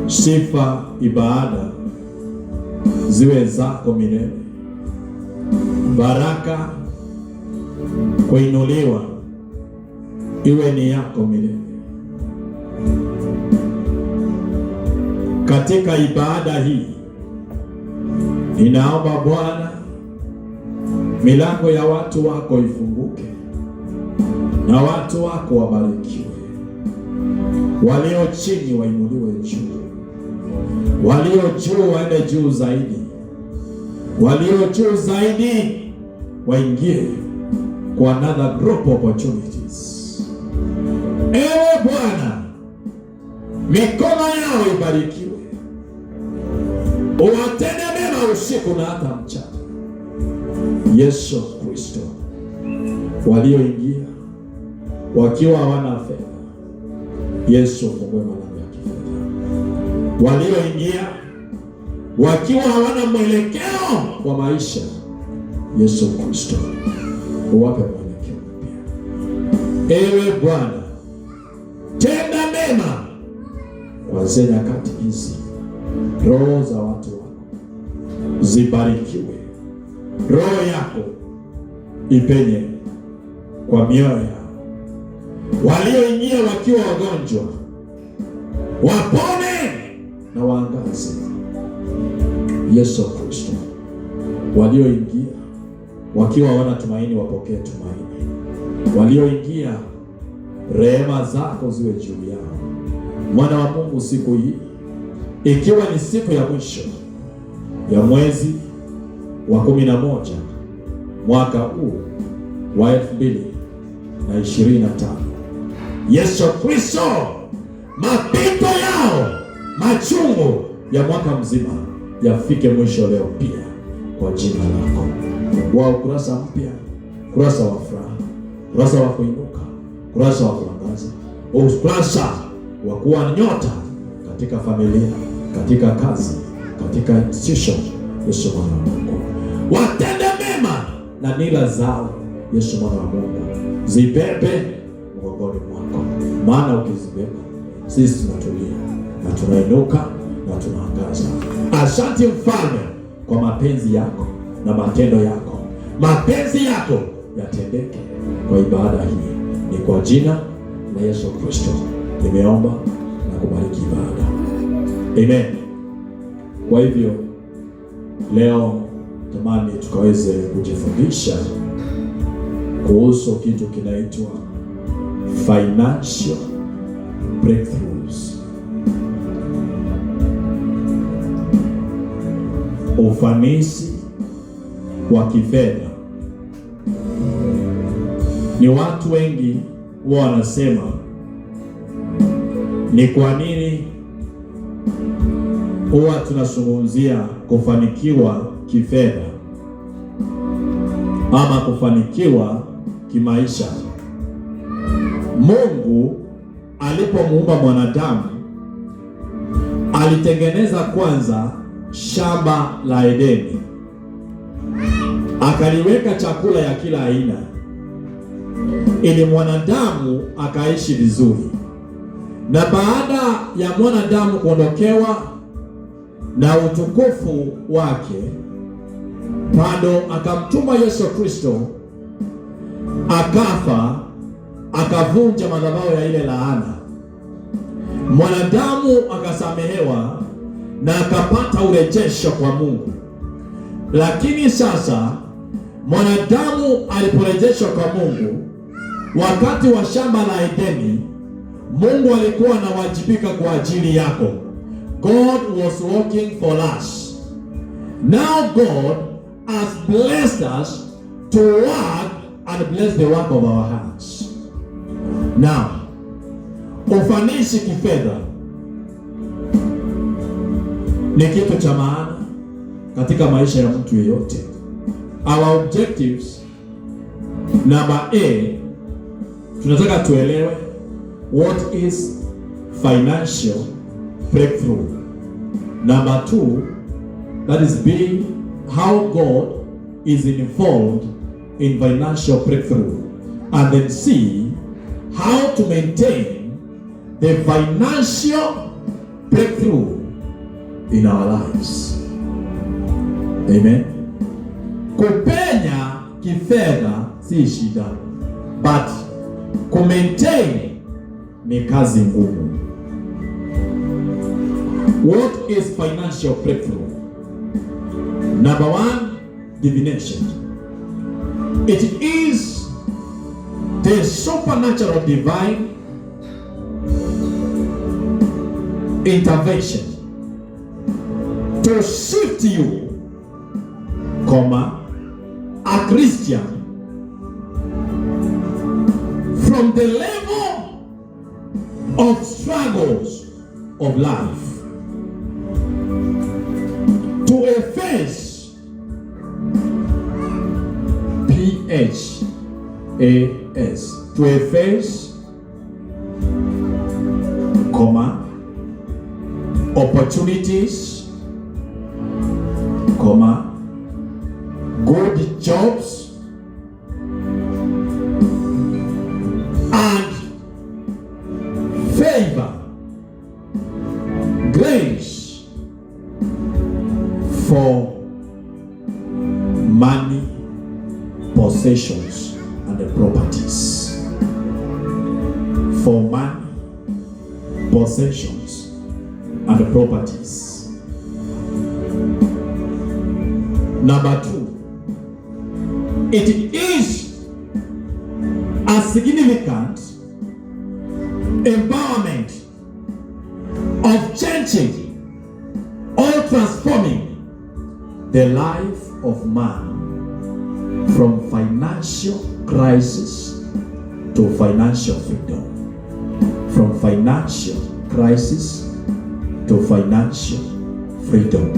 Sifa, ibada ziwe zako milele. Baraka, kuinuliwa iwe ni yako milele. Katika ibada hii ninaomba Bwana, milango ya watu wako ifunguke na watu wako wabarikiwe. Walio chini wainuliwe juu, walio juu waende juu zaidi, walio juu zaidi waingie kwa another group opportunities. Ewe Bwana, mikono yao ibarikiwe, uwatende mema usiku na hata mchana. Yesu Kristo, walioingia wakiwa hawana fedha, Yesu fungue malango ya kifedha. Walioingia wakiwa hawana mwelekeo wa maisha, Yesu Kristo uwape mwelekeo mpya. Ewe Bwana, tenda mema kuanzia nyakati hizi. Roho za watu wako zibarikiwe, roho yako ipenye kwa mioyo yao. Walioingia wakiwa wagonjwa wapone na waangaze, Yesu Kristo. Walioingia wakiwa hawana tumaini wapokee tumaini. Walioingia, rehema zako ziwe juu yao. Mwana wa Mungu, siku hii ikiwa ni siku ya mwisho ya mwezi wa 11 mwaka huu wa 2025, Yesu Kristo, mapito yao machungu ya mwaka mzima yafike mwisho leo pia kwa jina lako. Wa ukurasa mpya, ukurasa wa furaha, ukurasa wa kuinuka, ukurasa wa kuangaza, ukurasa wa kuwa nyota katika familia, katika kazi, katika institution. Yesu mwana wa Mungu, watende mema na nila zao. Yesu mwana wa Mungu, zibebe mgongoni mwako, maana ukizibeba sisi tunatulia na tunainuka na tunaangaza. Asante Mfalme kwa mapenzi yako na matendo yako. Mapenzi yako yatendeke kwa ibada hii, ni kwa jina la Yesu Kristo nimeomba na kubariki ibada. Amen. Kwa hivyo leo tamani tukaweze kujifundisha kuhusu kitu kinaitwa financial breakthroughs. Ufanisi wa kifedha. Ni watu wengi huwa wanasema, ni kwa nini huwa tunazungumzia kufanikiwa kifedha ama kufanikiwa kimaisha? Mungu alipomuumba mwanadamu alitengeneza kwanza shamba la Edeni, akaliweka chakula ya kila aina ili mwanadamu akaishi vizuri. Na baada ya mwanadamu kuondokewa na utukufu wake, bado akamtuma Yesu Kristo, akafa, akavunja madhabahu ya ile laana. Mwanadamu akasamehewa na akapata urejesho kwa Mungu. Lakini sasa mwanadamu aliporejeshwa kwa Mungu, wakati wa shamba la Edeni, Mungu alikuwa anawajibika kwa ajili yako. God was working for us. Now God has blessed us to work and bless the work of our hands. Now, ufanisi kifedha ni kitu cha maana katika maisha ya mtu yeyote. Our objectives, number A, tunataka tuelewe what is financial breakthrough. Number 2, that is B, how God is involved in financial breakthrough. And then C, how to maintain the financial breakthrough in our lives. Amen. Kupenya kifedha si shida, but kumaintain ni kazi ngumu. What is financial breakthrough? Number one, divination. It is the supernatural divine intervention to shift you, a Christian, from the level of struggles of life to a phase, P-H-A-S, to a phase, opportunities, good jobs, and favor, grace for money, possessions, and the properties. For money, possessions, and the properties. Number two, it is a significant empowerment of changing or transforming the life of man from financial crisis to financial freedom. From financial crisis to financial freedom.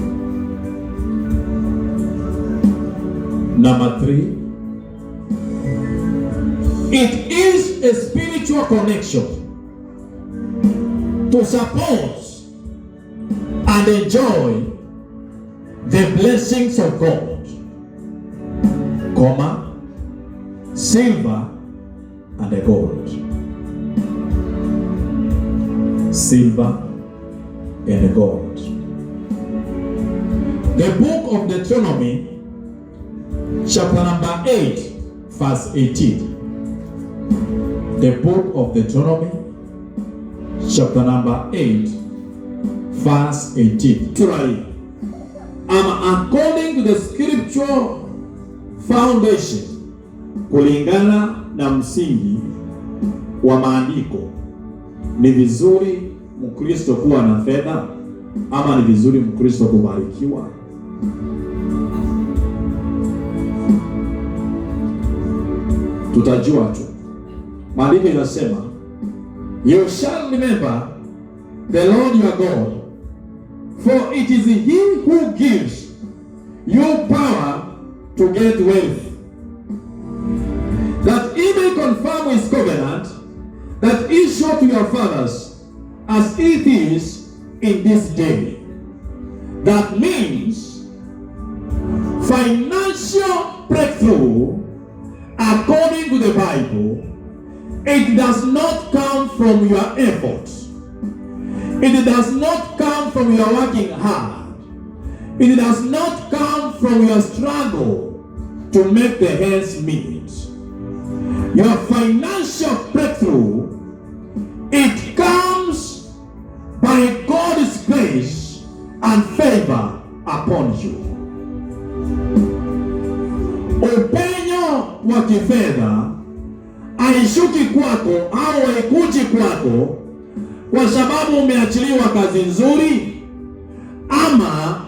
Number three, it is a spiritual connection to support and enjoy the blessings of God, silver and gold. Silver and gold. The book of Deuteronomy, chapter number 8, verse 18. The book of Deuteronomy, chapter number 8, verse 18. According to the scriptural foundation, kulingana na msingi wa maandiko, ni vizuri Mkristo kuwa na fedha ama ni vizuri Mkristo kubarikiwa? Tutajua tu. Maandiko inasema, you shall remember the Lord your God, for it is he who gives you power to get wealth, that he may confirm his covenant that he swore to your fathers, as it is in this day. That means financial breakthrough, according to the Bible, it does not come from your efforts. It does not come from your working hard. It does not come from your struggle to make the ends meet. Your financial breakthrough, it comes by God's grace and favor upon you. Upenyo wa kifedha haishuki kwako au haikuji kwako kwa sababu umeachiliwa kazi nzuri ama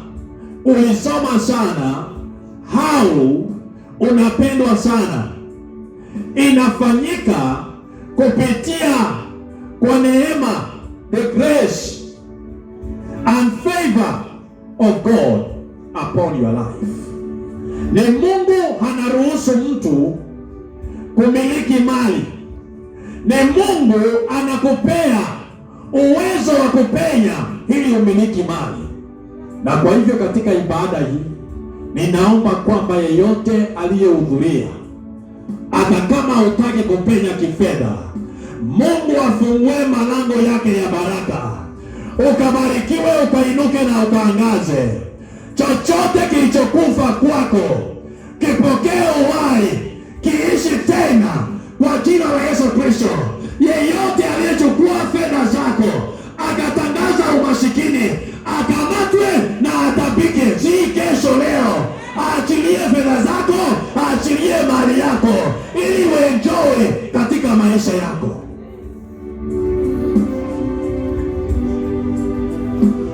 ulisoma sana au unapendwa sana. Inafanyika kupitia kwa neema, the grace and favor of God upon your life. Ni Mungu anaruhusu mtu kumiliki mali. Ni Mungu anakupea uwezo wa kupenya ili umiliki mali. Na kwa hivyo katika ibada hii ninaomba kwamba yeyote aliyehudhuria, hata kama hutaki kupenya kifedha, Mungu afungue malango yake ya baraka. ukabarikiwe, ukainuke na ukaangaze. Chochote kilichokufa kwako kipokee uhai, kiishi tena kwa jina la Yesu Kristo. Yeyote aliyechukua fedha zako akatangaza umasikini, akamatwe na atapike. Si kesho, leo aachilie fedha zako, aachilie mali yako, ili uenjoy katika maisha yako.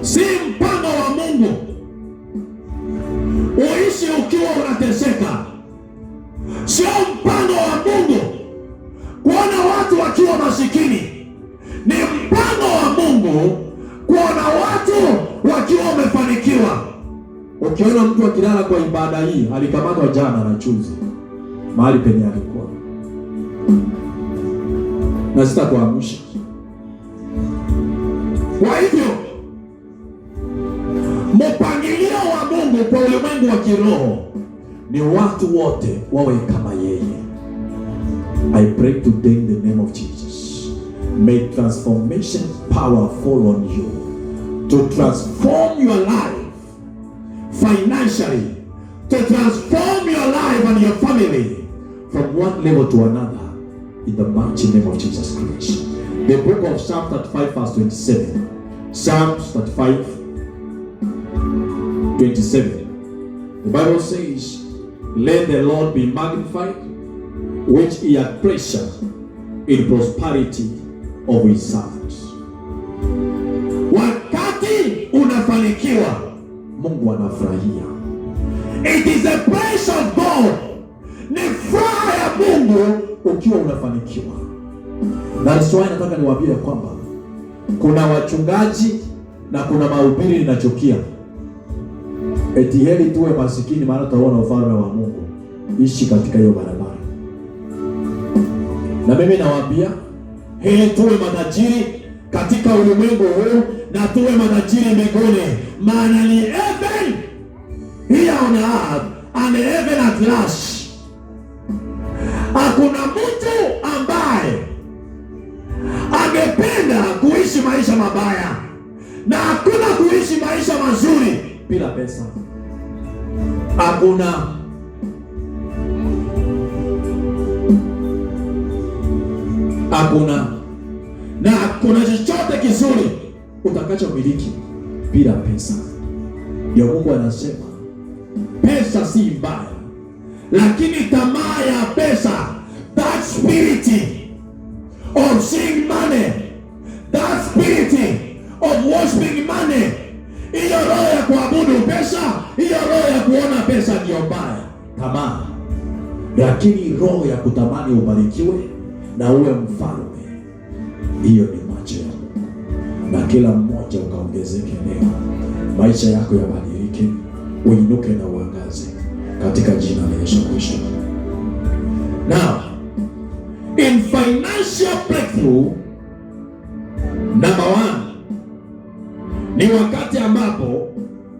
Si mpango wa Mungu uishi ukiwa unateseka. Sio mpango wa Mungu kuona watu wakiwa masikini. Ni mpango wa Mungu kuona watu wakiwa wamefanikiwa. Ukiona mtu akilala kwa ibada hii, alikamatwa jana na chuzi mahali penye alikuwa, na sitakuamsha. Kwa hivyo mpangilio wa Mungu kwa ulimwengu wa kiroho ni watu wote wawe kama yeye. I pray today in the name of Jesus, may transformation power fall on you to transform your life financially, to transform your life and your family from one level to another, in the mighty name of Jesus Christ. The book of Psalm 35 verse 27. Psalms 35 27. The Bible says, let the Lord be magnified, which he had pleasure in prosperity of his servants. Wakati unafanikiwa, Mungu anafurahia. It is a praise of God. Ni furaha ya Mungu ukiwa unafanikiwa. Na Yesu anataka niwaambie kwamba kuna wachungaji na kuna mahubiri ninachukia. Eti heri tuwe masikini maana tutaona ufalme wa Mungu. Ishi katika hiyo barabara. Na mimi nawaambia heri tuwe matajiri katika ulimwengu huu na tuwe matajiri mbinguni. Maana ni heaven here on earth and heaven at last. Hakuna mtu ambaye angependa kuishi maisha mabaya, na hakuna kuishi maisha mazuri bila pesa. Hakuna. Na hakuna chochote kizuri utakachomiliki bila pesa. Ndio Mungu anasema pesa si mbaya, lakini tamaa ya pesa, that spirit of seeing money, that spirit of worshiping money, hiyo roho ya kuabudu pesa, hiyo roho ya kuona pesa ndio mbaya, tamaa. Lakini roho ya kutamani ubarikiwe na uwe mfalme, hiyo ni macho ya Mungu. Na kila mmoja ukaongezeke leo, maisha yako yabadilike, uinuke na uangaze katika jina la Yesu Kristo. Now, in financial breakthrough, number 1 ni wakati ambapo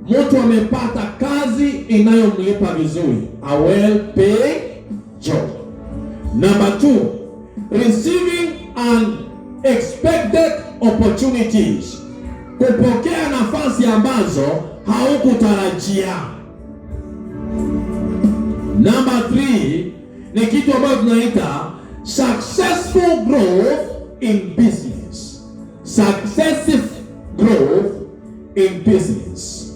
mtu amepata kazi inayomlipa vizuri, a well paid job. Number 2, receiving unexpected opportunities, kupokea nafasi ambazo haukutarajia. Number 3 ni kitu ambacho tunaita successful growth in business. Successive growth in business,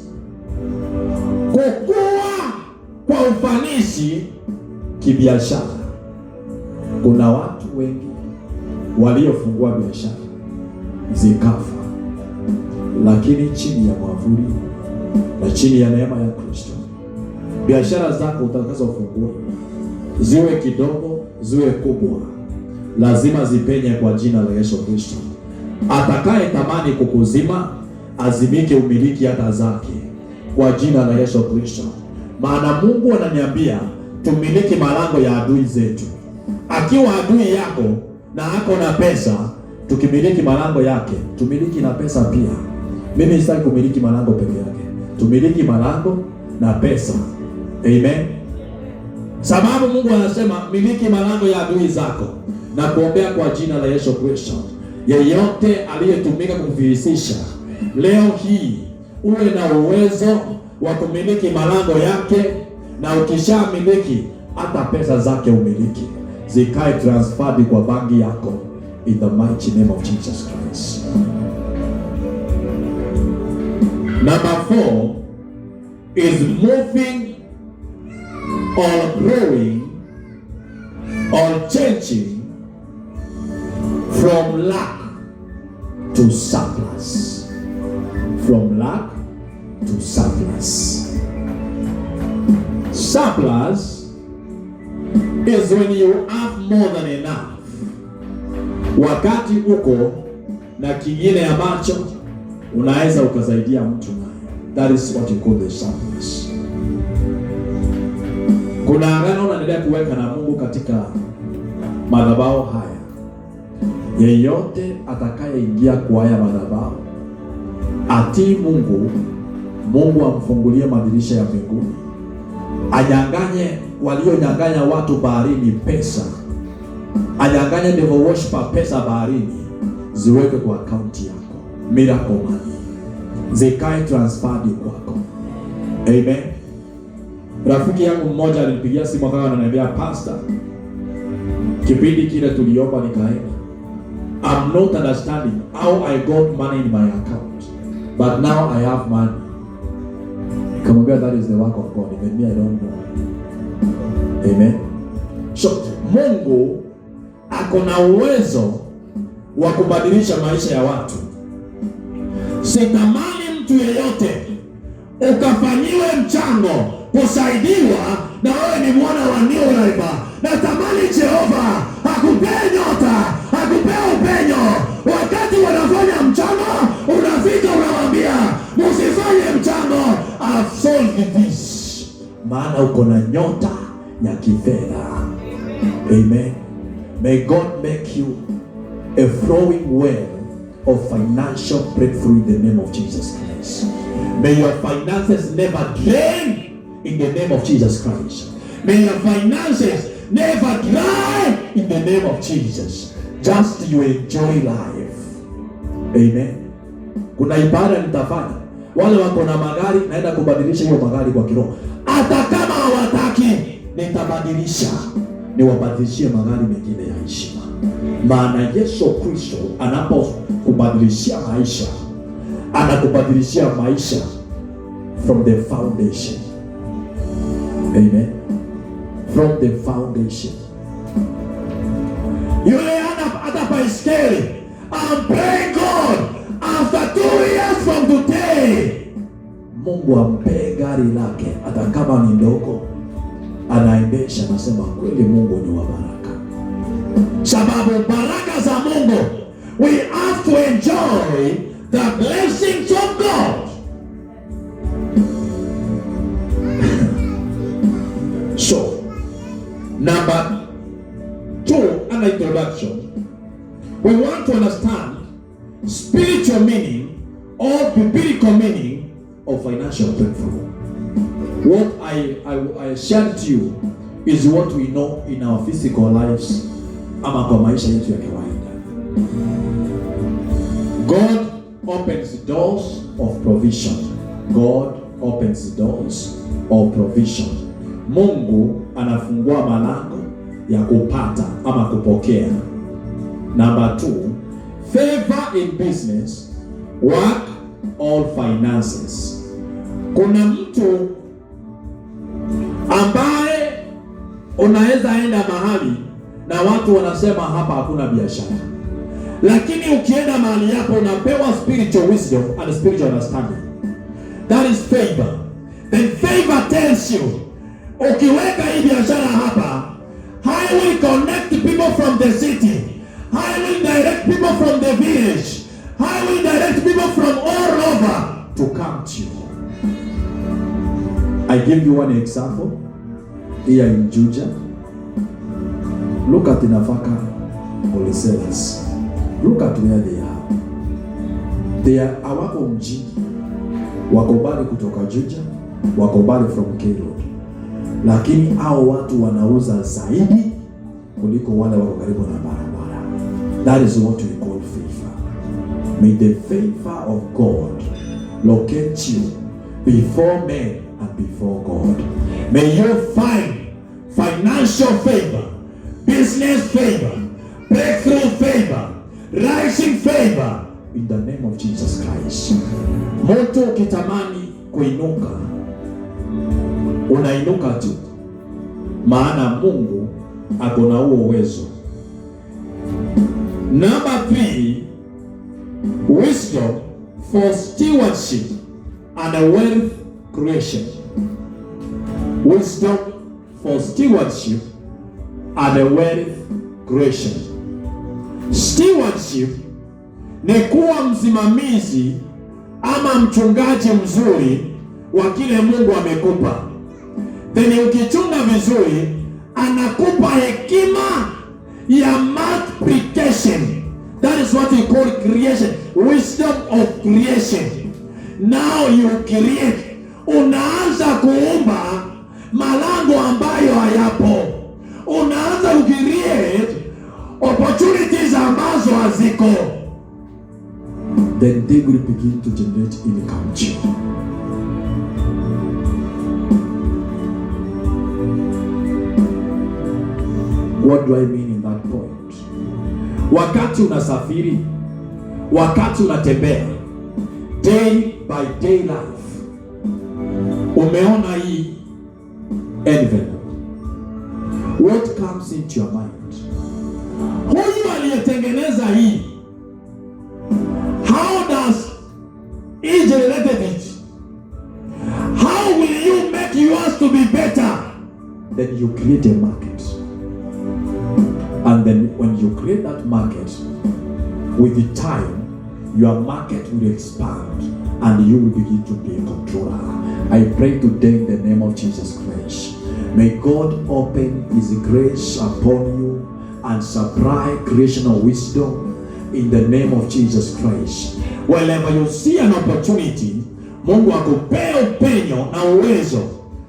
kukua kwa ufanisi kibiashara. Kuna watu wengi waliofungua biashara zikafa, lakini chini ya mwavuli na chini ya neema ya Kristo, biashara zako utakazofungua, ziwe kidogo ziwe kubwa, lazima zipenye kwa jina la Yesu Kristo. Atakaye tamani kukuzima azimike umiliki hata zake kwa jina la Yesu Kristo. Maana Mungu ananiambia tumiliki malango ya adui zetu. Akiwa adui yako na ako na pesa, tukimiliki malango yake, tumiliki na pesa pia. Mimi sitaki kumiliki malango peke yake, tumiliki malango na pesa. Amen. Sababu Mungu anasema miliki malango ya adui zako, na kuombea kwa jina la Yesu Kristo. Yeyote aliyetumika kufilisisha Leo hii uwe na uwezo wa kumiliki malango yake, na ukishamiliki hata pesa zake umiliki, zikae transferred kwa banki yako, in the mighty name of Jesus Christ. Number 4 is moving or growing or changing from lack to surplus. From lack to surplus. Surplus is when you have more than enough. Wakati uko na kingine ambacho unaweza ukasaidia mtu nayo. That is what you call the surplus. Kuna agano unaendelea kuweka na Mungu katika madhabahu haya. Yeyote atakayeingia kwa haya madhabahu atii Mungu amfungulie madirisha ya mbinguni, anyanganye walionyanganya watu baharini pesa, anyanganye devil worshiper pesa baharini, ziweke kwa akaunti yako, miracle money, zikae transferred kwako. Amen. Rafiki yangu mmoja alinipigia simu akawa ananiambia, pastor, kipindi kile tuliomba nikaenda, I'm not understanding how I got money in my account, but now I have money. Nikamwambia, that is the work of God. Even me, I don't know. Amen. So Mungu ako na uwezo wa kubadilisha maisha ya watu. Sitamani mtu yeyote ukafanyiwe mchango kusaidiwa na wewe ni mwana wa New Life. Natamani Jehova akupee nyota, akupee upenyo. Wakati wanafanya mchango, unafika unamwambia, msifanye mchango, I've solved this. Maana uko na nyota ya kifedha. Amen. May God make you a flowing well of financial breakthrough in the name of Jesus Christ. May your finances never drain in the name of Jesus Christ. May your finances never dry in the name of Jesus. Just you enjoy life. Amen. Kuna ibada nitafanya. Wale wako na magari, naenda kubadilisha hiyo magari kwa kiroho. Hata kama hawataki, nitabadilisha. Niwabadilishie magari mengine ya heshima. Maana Yesu Kristo anapokubadilishia maisha, anakubadilishia maisha from the foundation. Amen. From the foundation. Yule hata baiskeli, I'm praying God, after 2 years from today, Mungu ampe gari lake, hata kama ni ndogo, anaendesha, nasema kweli Mungu ni wa baraka. Sababu baraka za Mungu, we have to enjoy the blessings of God. So, number 2, an introduction. We want to understand spiritual meaning or biblical meaning of financial breakthrough. What I shared to you is what we know in our physical lives, ama kwa maisha yetu ya kawaida. God opens doors of provision. God opens doors of provision. Mungu anafungua malango ya kupata ama kupokea. Number 2, favor in business, work or finances. Kuna mtu ambaye unaweza enda mahali na watu wanasema hapa hakuna biashara, lakini ukienda mahali hapo unapewa spiritual wisdom and spiritual understanding. That is favor. Then favor tells you, ukiweka hii biashara hapa, I will connect people from the city, I will direct people from the village, I will direct people from all over to come to you. I give you one example here in Juja. Look at the Nafaka wholesalers. Look at where they are. They are hawako mjini, wako mbali kutoka Juja, wako mbali from K-Road, lakini hao watu wanauza zaidi kuliko wale wako karibu na barabara. That is what we call favor. May the favor of God locate you before men and before God. May you find financial favor, business favor, breakthrough favor, rising favor in the name of Jesus Christ. Mtu ukitamani kuinuka, unainuka tu, maana Mungu ako na huo uwezo. Number 3, wisdom for stewardship and a wealth creation. Wisdom for stewardship and a wealth creation. Stewardship ni kuwa msimamizi ama mchungaji mzuri wa kile Mungu amekupa. Then ukichunga vizuri, anakupa hekima ya multiplication. That is what we call creation. Wisdom of creation. Now you create. Unaanza kuumba malango ambayo hayapo. Unaanza kucreate opportunities ambazo haziko. Then they will begin to generate income to you. What do I mean in that point? Wakati unasafiri, wakati unatembea, day by day life, umeona hii envelope. What comes into your mind? Huyu aliyetengeneza hii, how does he generate it? How will you make yours to be better? Then you create a market. And then when you create that market, with the time, your market will expand and you will begin to be a controller. I pray today in the name of Jesus Christ. May God open His grace upon you and supply creational wisdom in the name of Jesus Christ. Whenever you see an opportunity, Mungu akupee upenyo na uwezo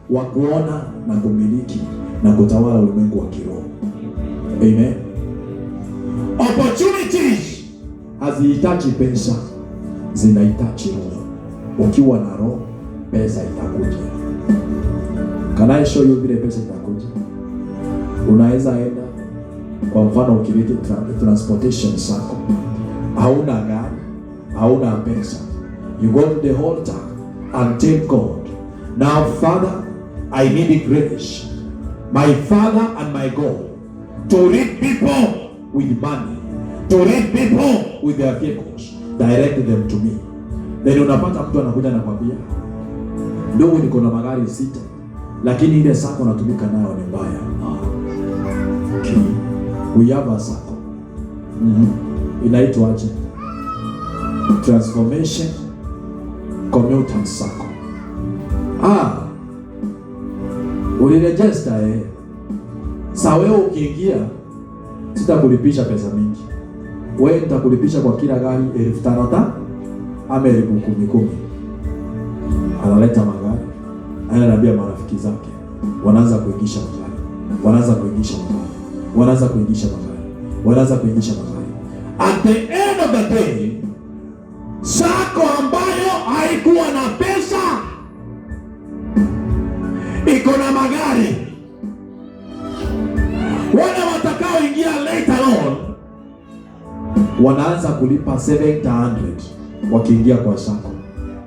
wa kuona na kumiliki na kutawala ulimwengu wa kiroho. Amen. Opportunities hazihitaji pesa, zinahitaji roho. Ukiwa na roho, pesa itakuja. Can I show you vile pesa itakuja? Unaweza enda, kwa mfano ukilete transportation sako, hauna gari, hauna pesa. You go to the altar and tell God, now Father, I need grace. My Father and my God, to reach people with money, to reach people with their vehicles, direct them to me. Then unapata mtu anakuja na kwambia, ndugu, niko na magari 6, lakini ile sako natumika nayo ni mbaya. Okay. We have a sako. Inaitwa aje? Transformation Commutant Sako. Uliregister Sasa wewe ukiingia, sitakulipisha pesa mingi. Wewe nitakulipisha kwa kila gari 5,000 ta ama 10,000. Analeta magari, anaambia marafiki zake, wanaanza kuingisha magari. At the end of the day, sako ambayo haikuwa na pesa iko na magari. Wale watakao ingia later on wanaanza kulipa 700 wakiingia kwa sako.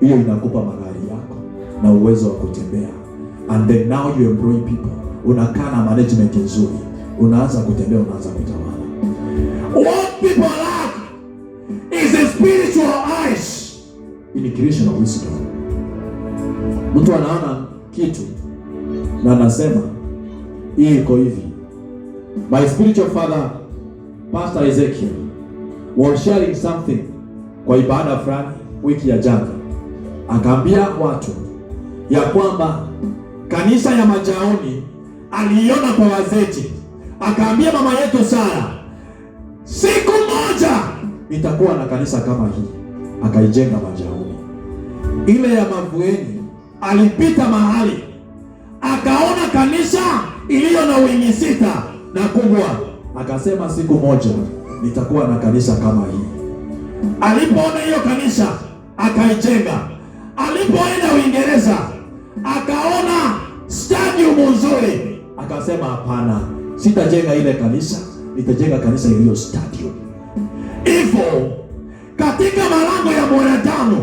Hiyo inakupa magari yako na uwezo wa kutembea. And then now you employ people. Unakaa na management nzuri. Unaanza kutembea, unaanza kutawala. What people lack is a spiritual eyes in creation of wisdom. Mtu anaona kitu na anasema hii iko hivi. My spiritual father, Pastor Ezekiel, was sharing something kwa ibada fulani wiki ya jana. Akaambia watu ya kwamba kanisa ya Majaoni aliona kwa gazeti. Akaambia mama yetu Sara, siku moja itakuwa na kanisa kama hii. Akaijenga Majaoni. Ile ya Mavueni alipita mahali, akaona kanisa iliyo na wingi 6 na kubwa. Akasema siku moja nitakuwa na kanisa kama hii. Alipoona hiyo kanisa akaijenga. Alipoenda Uingereza akaona stadium nzuri, akasema hapana, sitajenga ile kanisa, nitajenga kanisa iliyo stadium. Hivyo katika malango ya mwanadamu,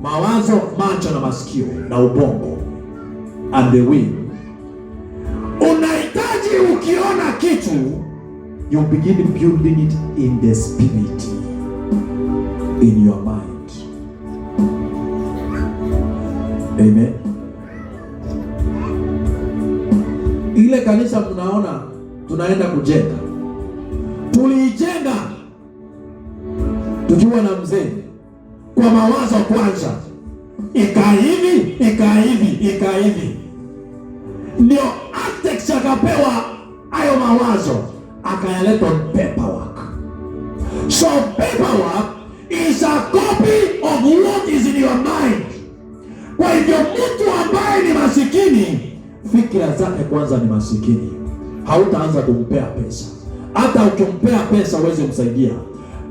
mawazo, macho na masikio na ubongo and the will, unahitaji ukiona kitu, you begin building it in the spirit, in your mind. Amen. Ile kanisa tunaona tunaenda kujenga, tuliijenga tukiwa na mzee kwa mawazo kwanza, ikaa hivi. Ndio architect akapewa hayo mawazo, akayaleta on paperwork. So paperwork is a copy of what is in your mind. Kwa hivyo mtu ambaye ni masikini, fikira zake kwanza ni masikini, hautaanza kumpea pesa. Hata ukimpea pesa uweze kumsaidia.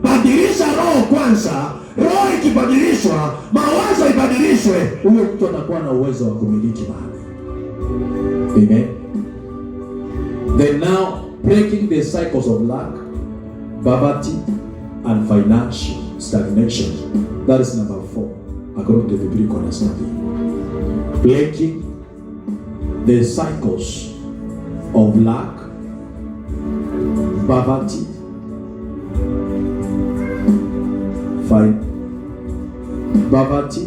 Badilisha roho kwanza. Roho ikibadilishwa, mawazo ibadilishwe, huyo mtu atakuwa na uwezo wa kumiliki mali. Amen. Then now, breaking the cycles of lack, poverty, and financial stagnation. That is number 4, according to the biblical understanding. Breaking the cycles of lack, poverty, poverty,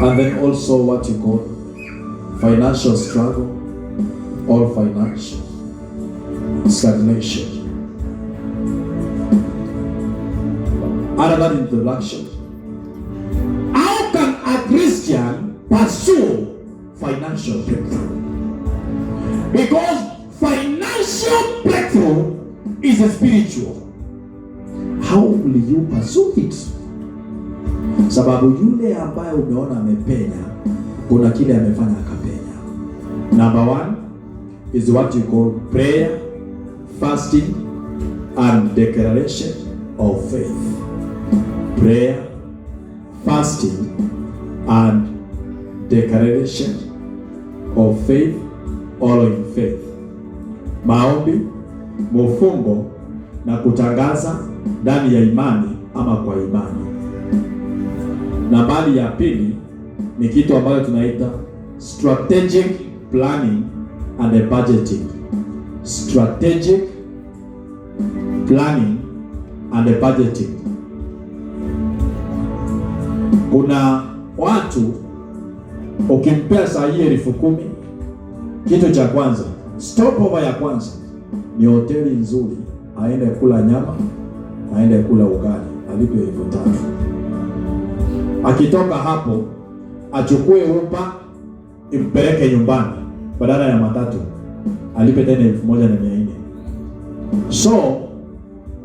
and then also what you call financial struggle or financial stagnation. Another introduction. How can a Christian pursue financial breakthrough? Because financial breakthrough is a spiritual. How will you pursue it? Sababu yule ambaye umeona amepenya, kuna kile amefanya akapenya. Number 1 is what you call prayer, fasting, and declaration of faith. Prayer, fasting, and declaration of faith, all in faith. Maombi, mfungo na kutangaza ndani ya imani ama kwa imani. Nambari ya pili ni kitu ambacho tunaita strategic planning and budgeting. Strategic planning and budgeting. Kuna watu ukimpea saa hii 10,000, kitu cha kwanza, stopover ya kwanza ni hoteli nzuri, aende kula nyama, aende kula ugali, alipe 3,000. Akitoka hapo achukue upa impeleke nyumbani, badala ya matatu alipe tena 1,400. So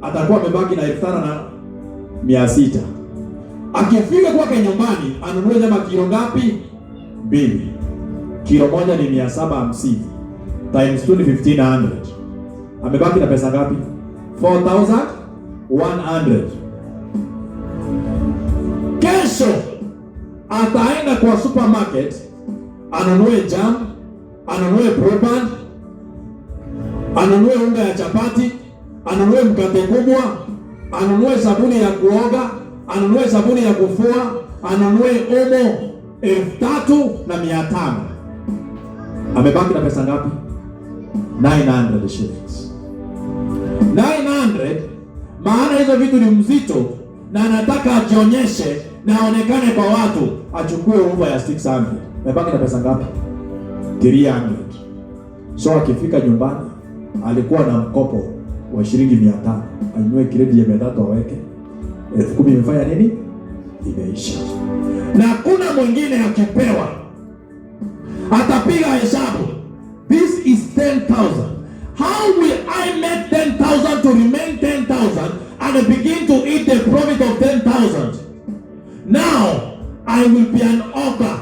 atakuwa amebaki na 5,600. Akifika kwake nyumbani anunue nyama kilo ngapi? 2. Kilo moja ni 750 times 2 ni 1,500. Amebaki na pesa ngapi? 4,100. Kesho ataenda kwa supermarket anunue jam, anunue broadband, anunue unga ya chapati, anunue mkate kubwa, anunue sabuni ya kuoga, anunue sabuni ya kufua, anunue omo 3,500. Amebaki na pesa ngapi? 900 shillings. 900, maana hizo vitu ni mzito na anataka ajionyeshe na aonekane kwa watu, achukue uva ya 600. Amebaki na pesa ngapi? 300. So akifika nyumbani alikuwa na mkopo wa shilingi 500, ainue kredi ya 300 aweke. 10,000 imefanya nini? Imeisha. Na kuna mwingine akipewa atapiga hesabu, this is 10,000. How will I make 10,000 to remain 10,000 and begin to eat the profit of 10,000? Now I will be an author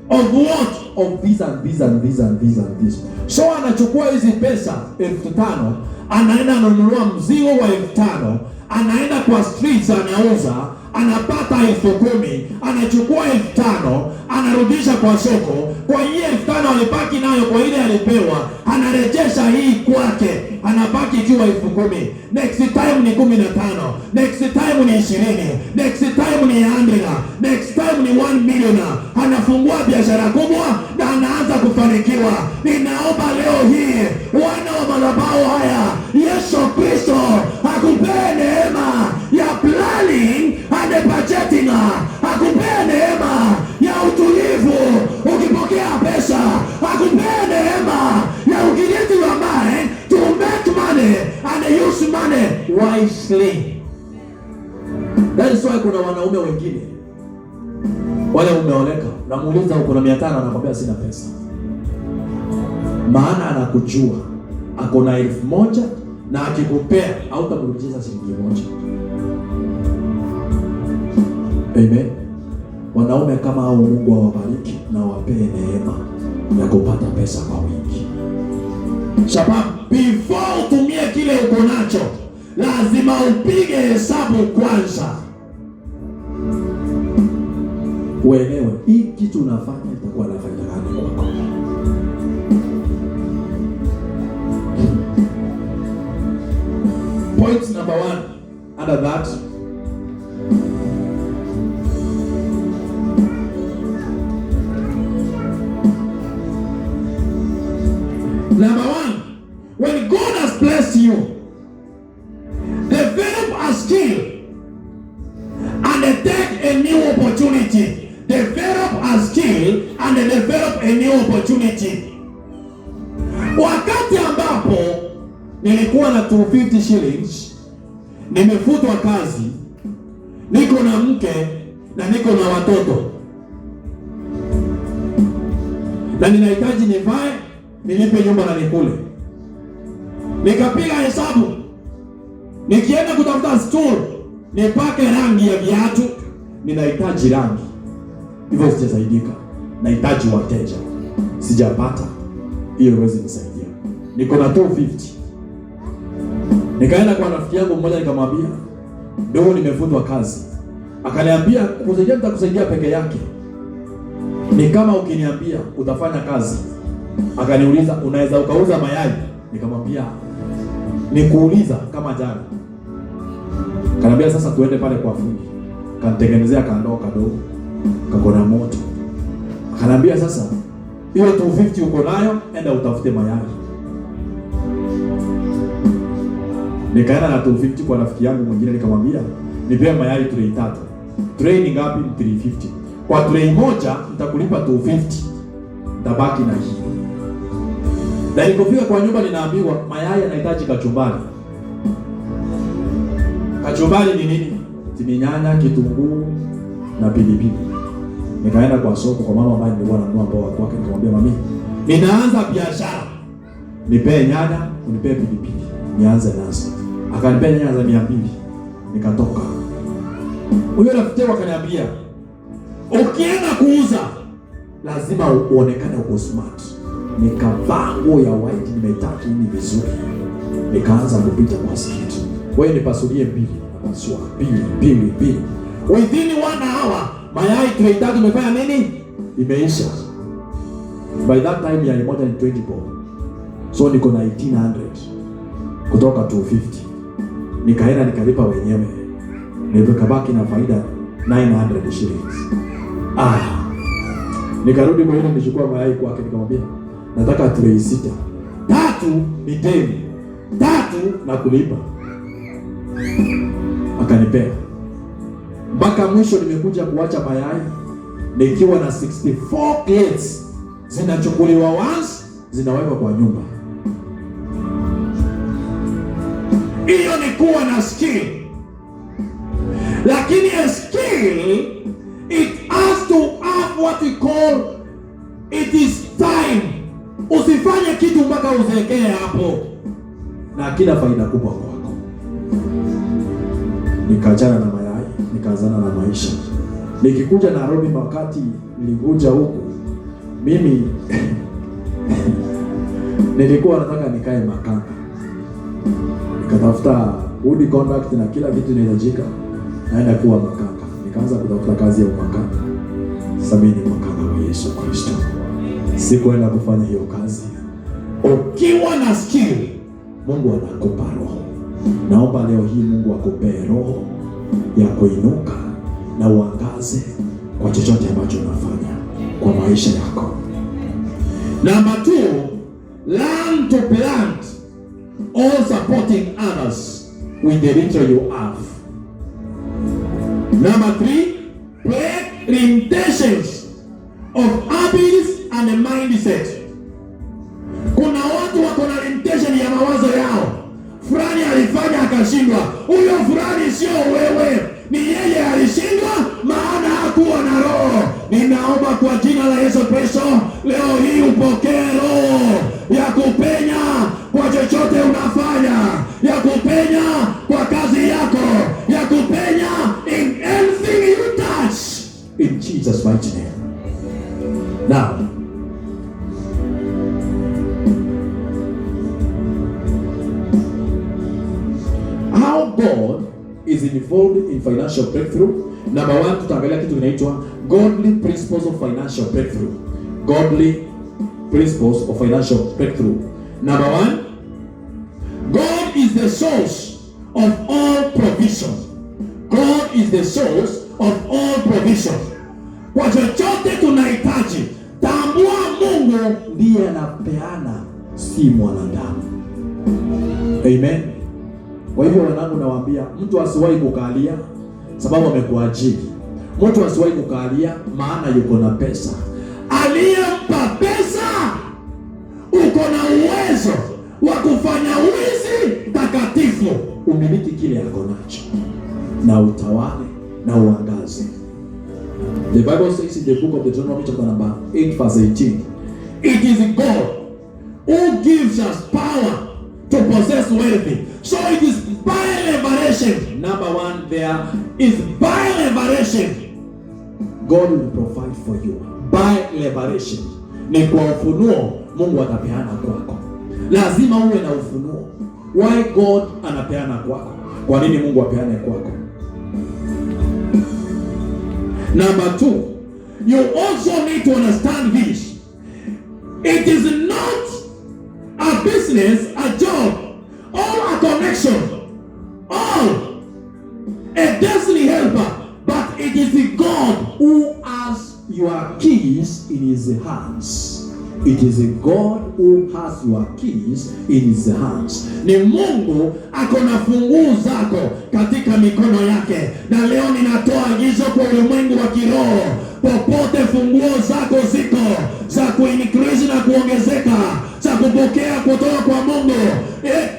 of what? of this and this and this and this and this. So anachukua hizi pesa 5,000, anaenda ananunua mzigo wa 5,000, anaenda kwa streets anauza, anapata 10,000, anachukua 5,000, anarudisha kwa soko. Kwa hiyo 5,000 alibaki nayo, kwa ile alipewa, anarejesha hii kwake, anabaki ikiwa 10,000. Next time ni 15, next time ni 20, next time ni 100, next time ni 1 million. Anafungua biashara kubwa na anaanza kufanikiwa. Ninaomba leo hii wana wa madhabahu haya, Yesu Kristo akupee neema ya planning and budgeting, akupee neema ya utulivu ukipokea pesa, akupee neema ya ukileti wa mind to make money and use money wisely. That is why kuna wanaume wengine wale umeoleka, namuuliza uko na 500, anakwambia sina pesa. Maana anakujua ako na 1,000 na akikupea hautamrudisha shilingi 1. Amen. Wanaume kama hao Mungu awabariki na wapee neema ya kupata pesa kwa wingi. Sababu before utumie kile uko nacho, lazima upige hesabu kwanza. Uelewe hii kitu unafanya itakuwa na faida gani kwako. Point number 1 under that, number 1, when God has blessed you, develop a skill and take a new opportunity. Develop a skill and develop a new opportunity. Wakati ambapo nilikuwa na 250 shillings, nimefutwa kazi, niko na mke na niko na watoto, na ninahitaji nivae, nilipe nyumba na nikule. Nikapiga hesabu, nikienda kutafuta stool nipake rangi ya viatu, ninahitaji rangi, hivyo sijasaidika. Nahitaji wateja, sijapata, hiyo haiwezi nisaidia. Niko na 250. Nikaenda kwa rafiki yangu mmoja nikamwambia, "Ndio nimefutwa kazi." Akaniambia, "Kusaidia nitakusaidia peke yake. Ni kama ukiniambia utafanya kazi." Akaniuliza, "Unaweza ukauza mayai?" Nikamwambia, "Nikuuliza kama jana." Akaniambia, "Sasa tuende pale kwa fundi." Kanitengenezea kandoo kadogo, kako na moto. Akaniambia, "Sasa hiyo 250 uko nayo, enda utafute mayai." Nikaenda na 250 kwa rafiki yangu mwingine, nikamwambia, "Nipe mayai tray 3. Tray ni ngapi? 350. Kwa tray moja nitakulipa 250. Tabaki na hii." Na nilipofika kwa nyumba ninaambiwa mayai yanahitaji kachumbari. Kachumbari ni nini? Ni nyanya, kitunguu na pilipili. Nikaenda kwa soko kwa mama ambaye nilikuwa nanunua mboga kwake, nikamwambia, "Mami, ninaanza biashara. Nipe nyanya, unipe pilipili. Nianze nazo." Akanipea nyanya za 200. Nikatoka. Huyo rafiki wangu akaniambia, "Ukienda kuuza lazima uonekane uko smart." Nikavaa nguo ya white, nimetaki ni vizuri. Nikaanza kupita kwa street. Wewe nipasulie mbili, napasua mbili. Within 1 hour, mayai tray 3 imefanya nini? Imeisha. By that time ya moja ni 20 bob. So niko na 1800 kutoka 250. Nikaenda nikalipa wenyewe. Nikabaki na faida 900 shillings. Nikarudi mwenyewe nichukua mayai kwake, nikamwambia, "Nataka tray 6. 3 ni deni. 3 na kulipa." Akanipea. Mpaka mwisho nimekuja kuacha mayai nikiwa na 64 plates zinachukuliwa once, zinawekwa kwa nyumba. Hiyo ni kuwa na skill. Lakini a skill, it has to have what we call, it is time. Usifanye kitu mpaka uzeekee hapo na kila faida kubwa kwako. Nikaachana na mayai, nikaanzana na maisha. Nikikuja Nairobi, wakati nilikuja huku Mimi nilikuwa nataka nikae makanga, nikatafuta good conduct na kila kitu inahitajika, naenda kuwa makanga. Nikaanza kutafuta kazi ya umakanga. Sasa mimi ni makanga wa Yesu Kristo. Sikuenda kufanya hiyo kazi. Ukiwa na skill, Mungu anakupa roho. Naomba leo hii Mungu akupe roho ya kuinuka na uangaze kwa chochote ambacho unafanya kwa maisha yako. Number 2, learn to plant all supporting others with the little you have. Number 3, break limitations of habits and a mindset. Kuna watu wako na limitation ya mawazo yao. Fulani alifanya akashindwa. Huyo fulani sio wewe, ni yeye alishindwa, maana hakuwa na roho. Ninaomba kwa jina la Yesu Kristo, leo hii upokee roho ya kupenya kwa chochote unafanya, ya kupenya kwa kazi yako, ya kupenya in anything you touch, in Jesus mighty name. Now, how God is involved in financial breakthrough. Number 1, tutaangalia kitu kinaitwa godly principles of financial breakthrough. Godly principles of financial breakthrough. Number 1, God is the source of all provision. God is the source of all provision. Kwa chochote tunahitaji, tambua Mungu ndiye anapeana, si mwanadamu. Amen. Kwa hivyo wanangu, nawaambia mtu asiwahi kukalia sababu amekuajiri. Mtu asiwahi kukalia maana yuko na pesa. Aliyempa pesa, uko na uwezo wa kufanya wizi takatifu, umiliki kile yako nacho na utawale na uangaze. The Bible says in the book of Deuteronomy chapter number 8 verse 18, it is God who gives us power to possess wealth. So it is by liberation. Number 1 there is by liberation. God will provide for you by liberation. Ni kwa ufunuo Mungu atapeana kwako. Lazima uwe na ufunuo. Why God anapeana kwako? Kwa nini Mungu apeane kwako? Number 2, you also need to understand this. It is not a business, a job, or a connection, or a destiny helper, but it is God who has your keys in his hands. It is God who has your keys in his hands. Ni Mungu ako na funguo zako katika mikono yake. Na leo ninatoa agizo kwa ulimwengu wa kiroho. Popote funguo zako ziko za kuincrease na kuongezeka, za kupokea kutoka kwa Mungu,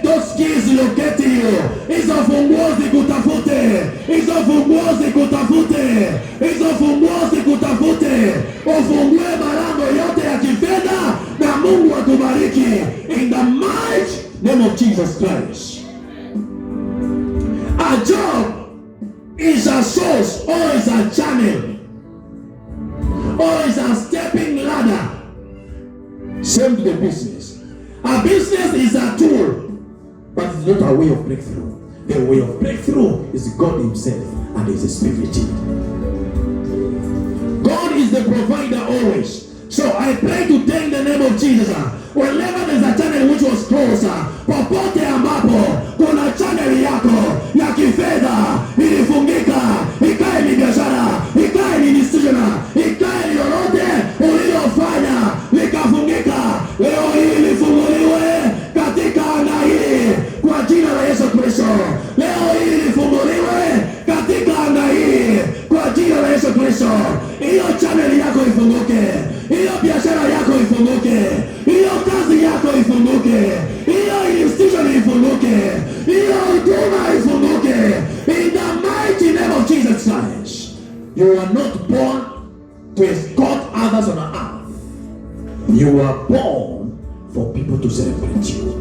those keys locate you. Hizo funguo zikutafute, hizo funguo zikutafute, hizo funguo zikutafute. Ufungue malango yote ya kifedha na Mungu akubariki in the mighty name of Jesus Christ. A job is a source or is a channel or is a stepping ladder. Same to the business. A business is a tool, but it's not a way of breakthrough. The way of breakthrough is God himself and his spirit. God is the provider always. So I pray today in the name of Jesus, wherever there's a channel which was closer, popote ambapo kuna channel yako ya kifedha ilifungika, ikae ni biashara, ikae ni institution, ikae ni lolote ulilofanya likafungika, leo hii lifunguliwe katika anga hii kwa jina la Yesu Kristo. Leo hii lifunguliwe katika anga hii kwa jina la Yesu Kristo. Hiyo channel yako ifunguke, hiyo biashara yako ifunguke, hiyo kazi yako ifunguke, hiyo institution ifunguke, hiyo huduma ifunguke in the mighty name of Jesus Christ. You are not born to escort others on earth. You are born for people to celebrate you.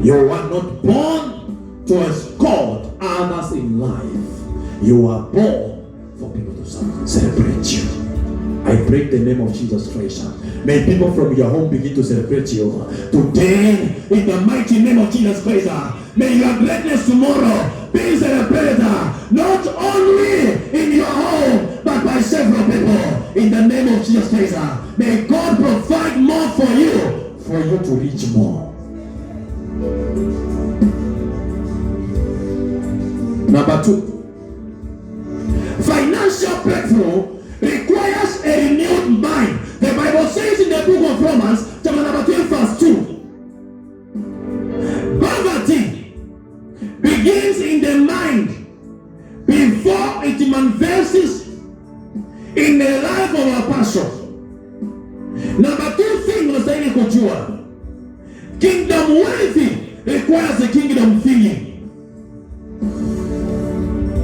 You are not born to escort others in life. You are born for people to celebrate you. I I pray in the name of Jesus Christ. May people from your home begin to celebrate you today in the mighty name of Jesus Christ. May your greatness tomorrow be celebrated not only in your home but by several people in the name of Jesus Christ. May God provide more for you to reach more. Number 2, financial breakthrough requires a renewed mind. The Bible says in the book of Romans, chapter number 12, verse 2, poverty begins in the mind before it manifests in the life of a person. Number 2 thing unastahili kujua, kingdom wealthy requires a kingdom feeling.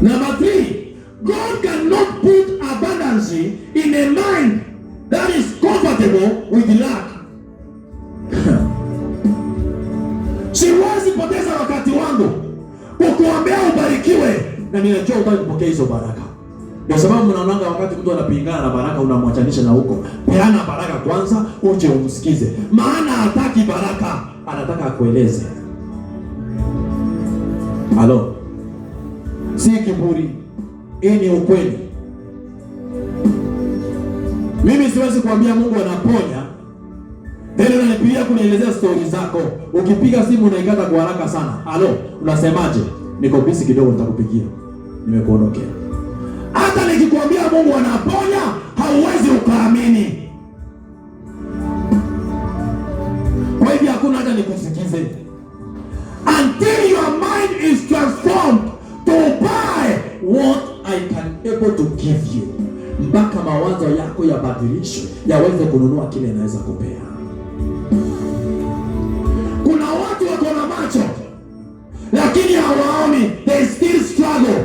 Number 3, God cannot put abundance in a mind that is comfortable with lack. Siwezi poteza wakati wangu kukuombea ubarikiwe na ninajua utaki kupokea hizo baraka. Ndio sababu mnaonanga wakati mtu anapingana na baraka unamwachanisha na huko. Peana baraka kwanza uje umsikize. Maana hataki baraka, anataka akueleze. Halo. Si kiburi. Hii ni ukweli. Mimi siwezi kuambia Mungu anaponya. Tena unanipigia kunielezea story zako. Ukipiga simu unaikata kwa haraka sana. Halo, unasemaje? Niko busy kidogo nitakupigia. Nimekuondokea. Hata nikikwambia Mungu anaponya, hauwezi ukaamini. Kwa hivyo hakuna haja nikusikize. Until your mind is transformed to buy what I can able to give you. Mpaka mawazo yako yabadilishwe yaweze kununua kile naweza kupea. Kuna watu wako na macho lakini hawaoni, they still struggle.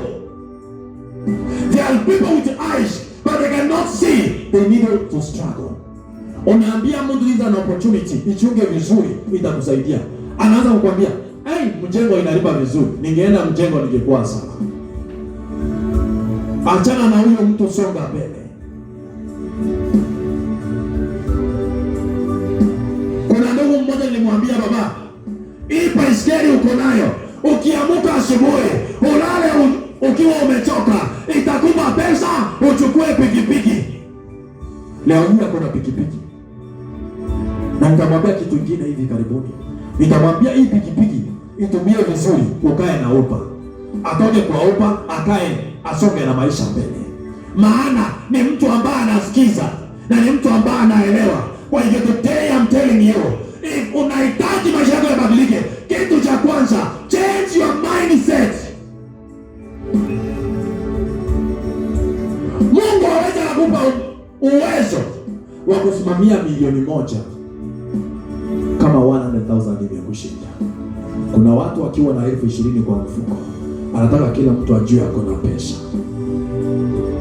There are people with eyes but they cannot see, they need to struggle. Unaambia Mungu is an opportunity, ichunge vizuri itakusaidia. Anaanza kukwambia, "Hey, mjengo inalipa vizuri. Ningeenda mjengo ningekuwa sawa." Achana na huyo mtu, songa mbele. Kuna ndugu mmoja nilimwambia, "Baba, hii baiskeli uko nayo, ukiamuka asubuhi, ulale ukiwa umechoka, itakupa pesa uchukue pikipiki." Leo hii kuna pikipiki. Na nitamwambia kitu kingine hivi karibuni. Nitamwambia hii pikipiki itumie vizuri, ukae na Uber. Atoke kwa Uber, akae asonge na maisha mbele. Maana ni mtu ambaye anasikiza na ni mtu ambaye anaelewa. Kwa hivyo today I'm telling you, if unahitaji maisha yako yabadilike, kitu cha kwanza, change your mindset. Mungu aweza kukupa uwezo wa kusimamia milioni 1 kama 100,000 imekushinda. Kuna watu wakiwa na 20,000 kwa mfuko, anataka kila mtu ajue ako na pesa.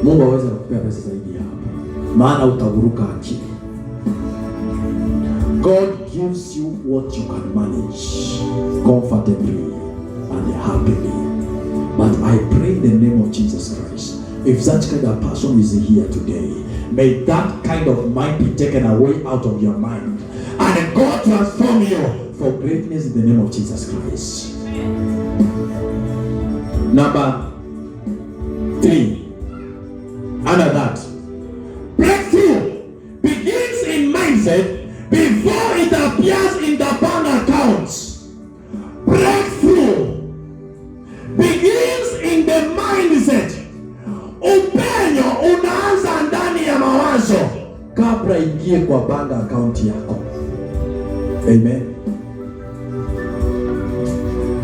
Mungu aweza kukupea pesa zaidi hapo, maana utaburuka akili. God gives you what you can manage comfortably and happily. But I pray in the name of Jesus Christ, if such kind of person is here today, may that kind of mind be taken away out of your mind, and God transform you for greatness in the name of Jesus Christ. Number 3, under that, breakthrough begins in mindset before it appears in the bank accounts. Breakthrough begins in the mindset. Upenyo unaanza ndani ya mawazo kabla ingie kwa bank account yako. Amen.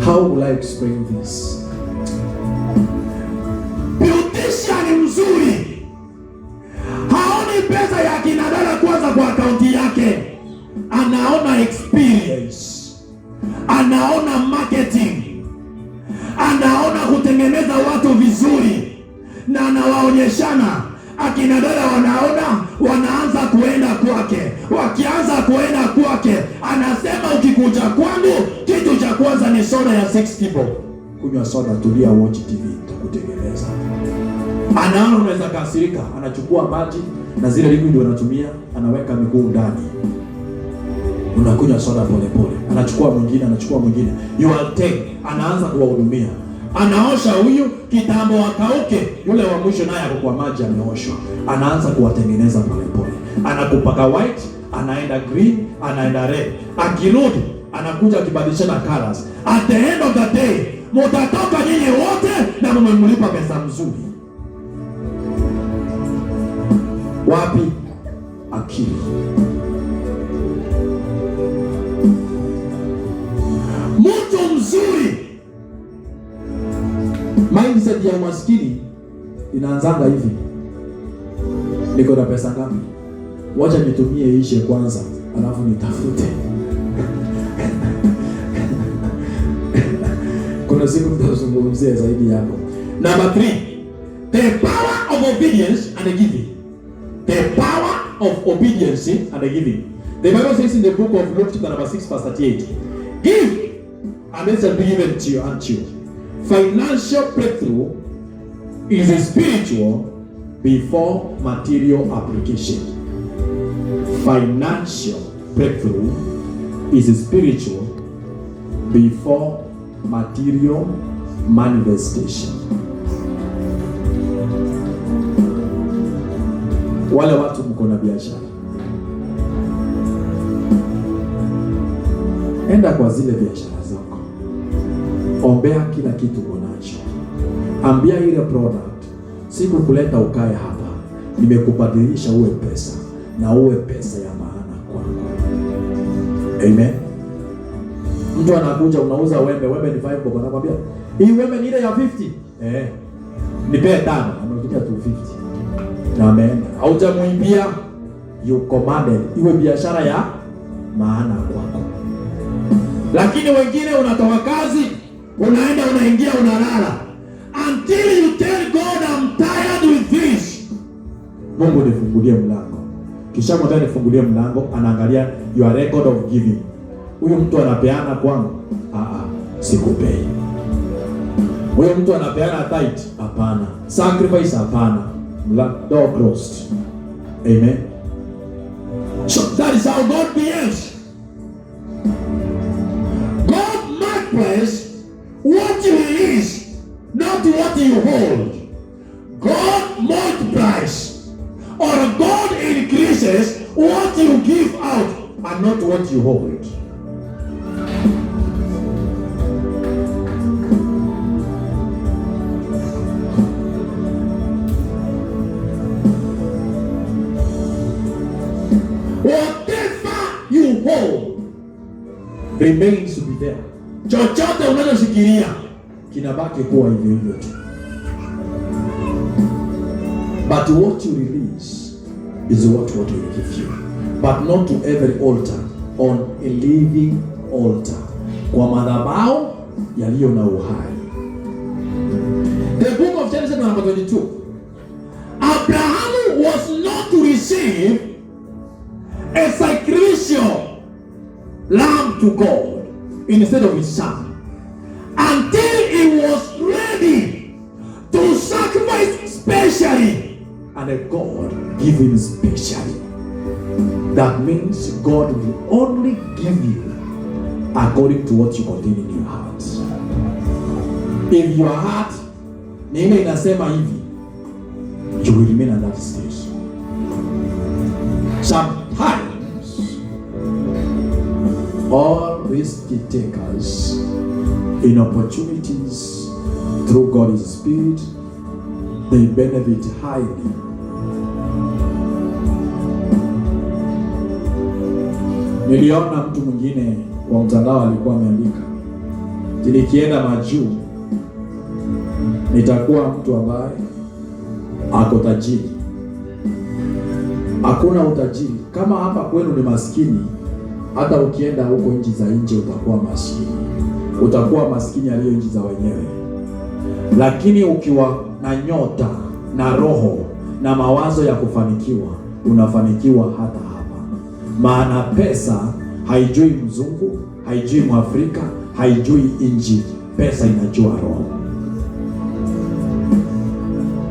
How will I explain this? Beautician mzuri haoni pesa ya kinadada kwanza kwa akaunti yake, anaona experience, anaona marketing, anaona kutengeneza watu vizuri, na anawaonyeshana. Akina dada wanaona, wanaanza kuenda kwake. Wakianza kuenda kwake, anasema ukikuja kwangu, kitu cha kwanza ni soda ya 60 bob. Kunywa soda, tulia, watch TV, nitakutengeneza. Anaona unaweza kasirika, anachukua maji na zile liquid wanatumia, anaweka miguu ndani, unakunywa soda pole pole, anachukua mwingine, you are take, anaanza kuwahudumia, anaosha huyu kitambo akauke, yule wa mwisho naye ako kwa maji ameoshwa, anaanza kuwatengeneza pole pole, anakupaka white, anaenda green, anaenda red, akirudi anakuja akibadilishana colors. At the end of the day mutatoka nyinyi wote na mmemlipa pesa mzuri. Wapi akili? Mtu mzuri, mindset ya maskini inaanzanga hivi: niko na pesa ngapi? Wacha nitumie ishe kwanza, alafu nitafute. Kuna siku tutazungumzia zaidi hapo. Number 3, the power of obedience and giving. The power of obedience and giving. The Bible says in the book of Luke chapter 6 verse 38, give and it shall be given to you unto you. Financial breakthrough is spiritual before material application. Financial breakthrough is spiritual before material manifestation. Wale watu mko na biashara, enda kwa zile biashara zako, ombea kila kitu unacho, ambia ile product, siku kuleta ukae hapa, nimekubadilisha uwe pesa na uwe pesa ya maana kwangu. Amen. Mtu anakuja, unauza wembe ni 5 bob, anakuambia hii wembe ni ile ya 50, nipe 5, anakuja 250 na ameenda. Haujamuibia, you commanded iwe biashara ya maana kwako. Lakini wengine unatoka kazi, unaenda unaingia unalala, until you tell God I'm tired with this. Mungu nifungulie mlango. Kisha mwambie nifungulie mlango, anaangalia your record of giving. Huyu mtu anapeana kwangu, sikupei. Huyu mtu anapeana tithe, hapana. Sacrifice, hapana. Door closed. Amen. So that is how God behaves. God multiplies what you release, not what you hold. God multiplies, or God increases what you give out and not what you hold. Whatever you hold remains to be there. Chochote unachoshikilia kinabaki kuwa hivyo hivyo tu. But what you release is what will give you. But not to every altar, on a living altar, kwa madhabahu yaliyo na uhai. The book of Genesis number 22. Abraham was not to receive a sacrificial lamb to God instead of his son until he was ready to sacrifice specially, and God give him specially. That means God will only give you according to what you contain in your heart. If your heart nime inasema hivi, you will remain at that stage. Sometimes all risk takers in opportunities through God's Spirit, they benefit highly. Niliona mtu mwingine wa mtandao alikuwa ameandika, nikienda majuu nitakuwa mtu ambaye ako tajiri. Hakuna utajiri kama hapa kwenu ni maskini. Hata ukienda huko nchi za nje utakuwa maskini, utakuwa maskini aliyo nchi za wenyewe. Lakini ukiwa na nyota na roho na mawazo ya kufanikiwa, unafanikiwa hata hapa. Maana pesa haijui mzungu, haijui Mwafrika, haijui nchi. Pesa inajua roho.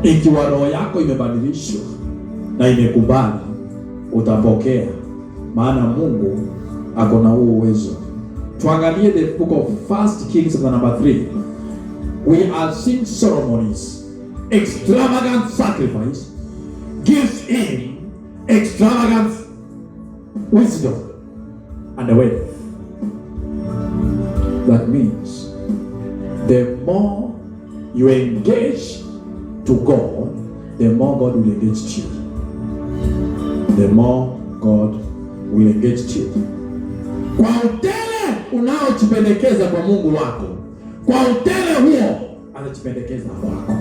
Ikiwa roho yako imebadilishwa, na imekubali, utapokea, maana Mungu ako na huo uwezo. Tuangalie the book of 1 Kings chapter number 3. We are seeing Solomon's extravagant sacrifice gives him extravagant wisdom and wealth. That means the more you engage to God, the more God will engage to you. The more God will engage to you. Kwa utele unaojipendekeza kwa Mungu wako, kwa utele huo anajipendekeza kwako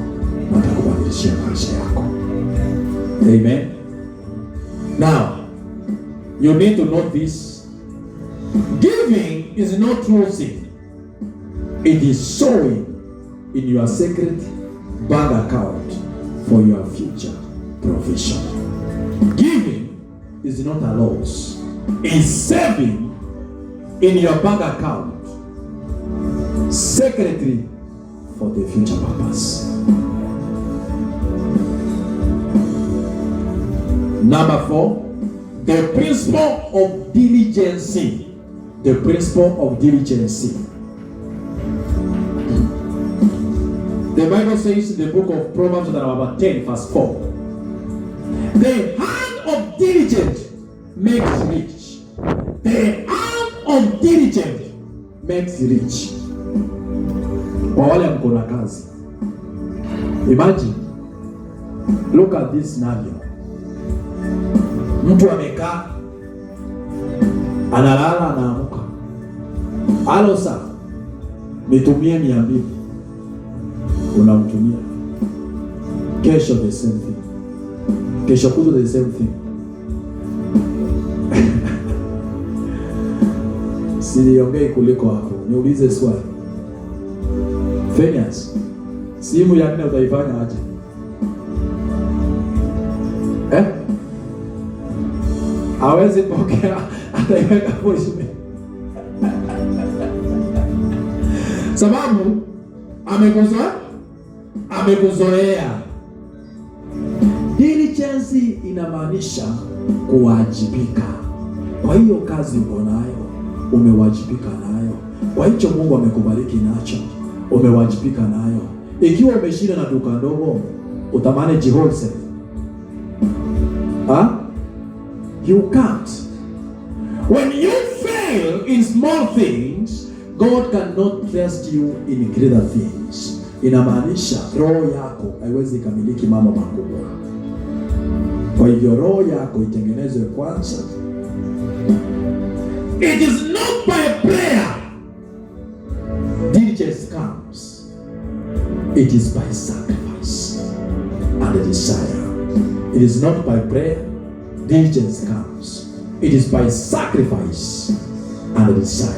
na atakubadilishia maisha yako. Amen. Now, you need to know this. Giving is not losing. It is sowing in your sacred bank account for your future provision. Giving is not a loss. It's saving in your bank account secretly for the future purpose. Number 4, the principle of diligence. The principle of diligence. The Bible says in the book of Proverbs chapter 10 verse 4, the hand of diligence makes rich. The hand of diligence makes rich. Kwa wale mko na kazi, imagine, look at this scenario. Mtu amekaa, analala, anaamuka, alo saa nitumie 200, unamtumia. Kesho the same thing, kesho kuto the same thing. Siliongei kuliko hapo. Niulize swali, Phineas, simu ya 4 utaifanya aje? Hawezi pokea, ataiweka voicemail. Sababu amekuzoea. Diligence inamaanisha kuwajibika. Kwa hiyo kazi uko nayo, umewajibika nayo. Kwa hicho Mungu amekubariki nacho, umewajibika nayo. Ikiwa umeshinda na duka ndogo, utamanage wholesale. You can't. When you fail in small things, God cannot trust you in greater things. Inamaanisha roho yako haiwezi kamiliki mambo makubwa. Kwa hivyo roho yako itengenezwe kwanza. It is not by prayer diligence comes. It is by sacrifice and a desire. It is not by prayer diligence comes. It is by sacrifice and a desire.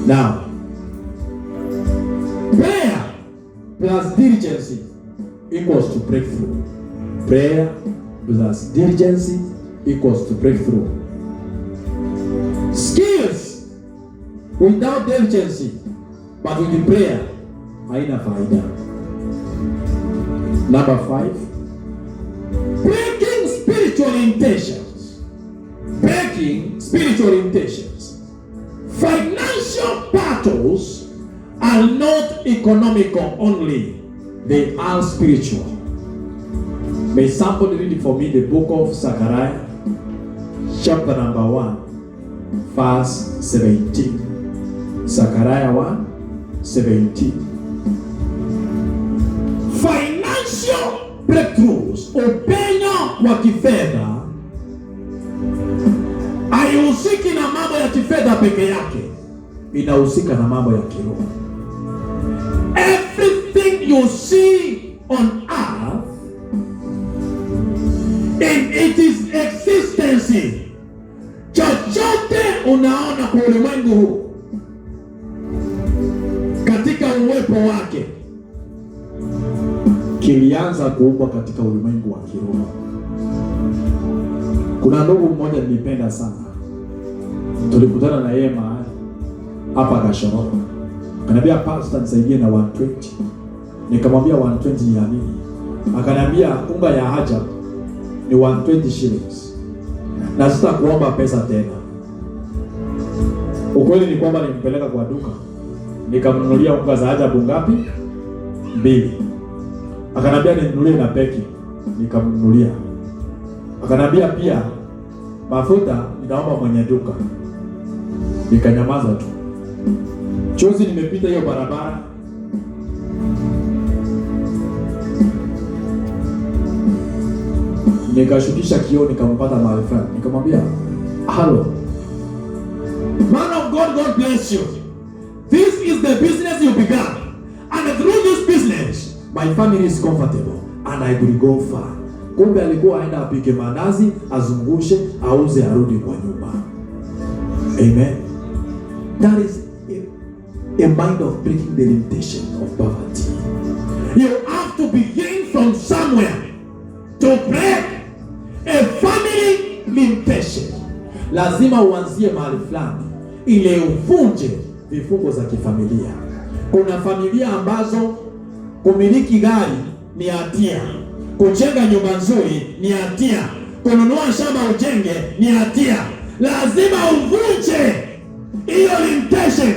Now, prayer plus diligence equals to breakthrough. Prayer plus diligence equals to breakthrough. Skills without diligence but with the prayer haina faida. Number 5, breaking spiritual intentions. Breaking spiritual intentions. Financial battles are not economical only, they are spiritual. May somebody read for me the book of Zechariah, chapter number 1, verse 17. Zechariah 1:17. Financial breakthroughs, upenyo wa kifedha haihusiki na mambo ya kifedha peke yake, inahusika na mambo ya kiroho. Everything you see on earth in its existence, chochote unaona kwa ulimwengu huu katika uwepo wake kilianza kuumbwa katika ulimwengu wa kiroho. Kuna ndugu mmoja nilipenda sana, tulikutana na yeye mahali hapa Kashororo. Akaniambia, pastor nisaidie na 120. Nikamwambia 120 ni ya nini? Akaniambia unga ya haja ni 120 shillings. Na sitakuomba pesa tena. Ukweli ni kwamba nimpeleka kwa duka, nikamnunulia unga za ajabu ngapi? 2. Akanambia ninunulie na peki, nikamnunulia. Akanambia pia mafuta ninaomba mwenye duka. Nikanyamaza tu. Chozi nimepita hiyo barabara. Nikashukisha kioo, nikampata mahali fulani. Nikamwambia, "Hello. Man of God, God bless you. This is the business you began. And through this business, my family is comfortable and I will go far." Kumbe alikuwa aenda apike mandazi, azungushe, auze, arudi kwa nyumba. Amen. That is a mind of breaking the limitation of poverty. You have to begin from somewhere to break a family limitation. Lazima uanzie mahali fulani ili uvunje vifungo za kifamilia. Kuna familia ambazo kumiliki gari ni hatia, kujenga nyumba nzuri ni hatia, kununua shamba ujenge ni hatia. Lazima uvunje hiyo limitation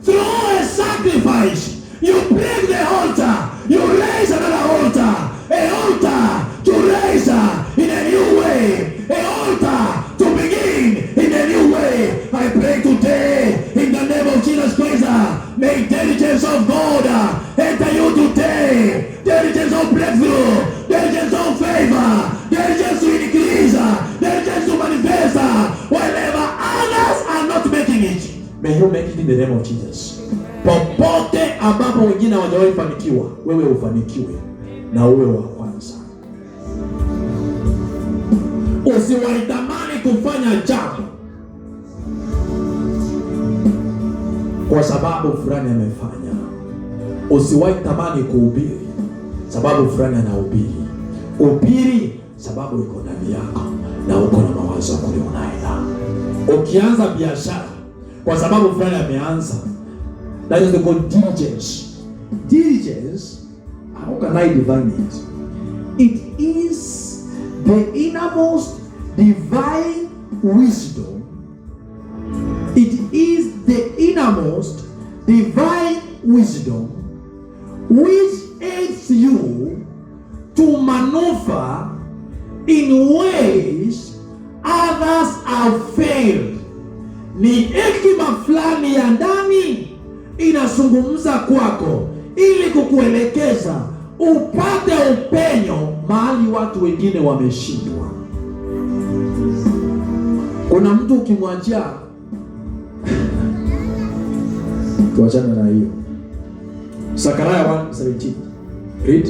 through a sacrifice. You break the altar, you raise another altar, an altar to raise in a new way, an altar to begin in a new way. I pray today in the name of Jesus Christ, may intelligence of God enter you today. Intelligence of breakthrough, intelligence of favor, intelligence to increase, intelligence to manifest wherever others are not making it. May you make it in the name of Jesus. Popote ambapo wengine hawajawahi fanikiwa, wewe ufanikiwe na uwe wa kwanza. Usiwaitamani kufanya jambo kwa sababu fulani amefanya. Usiwaitamani kuhubiri sababu fulani anahubiri. Ubiri sababu iko ndani yako na uko na mawazo kule unaenda. Ukianza biashara kwa sababu fulani ameanza, that is the called diligence. Diligence, how can I define it? It is the innermost divine wisdom. It is the innermost divine wisdom which aids you to maneuver in ways others have failed. Ni hekima fulani ya ndani inazungumza kwako ili kukuelekeza upate upenyo mahali watu wengine wameshindwa. Kuna mtu ukimwachia tuachane na hiyo. Zakaria 1:17. Read.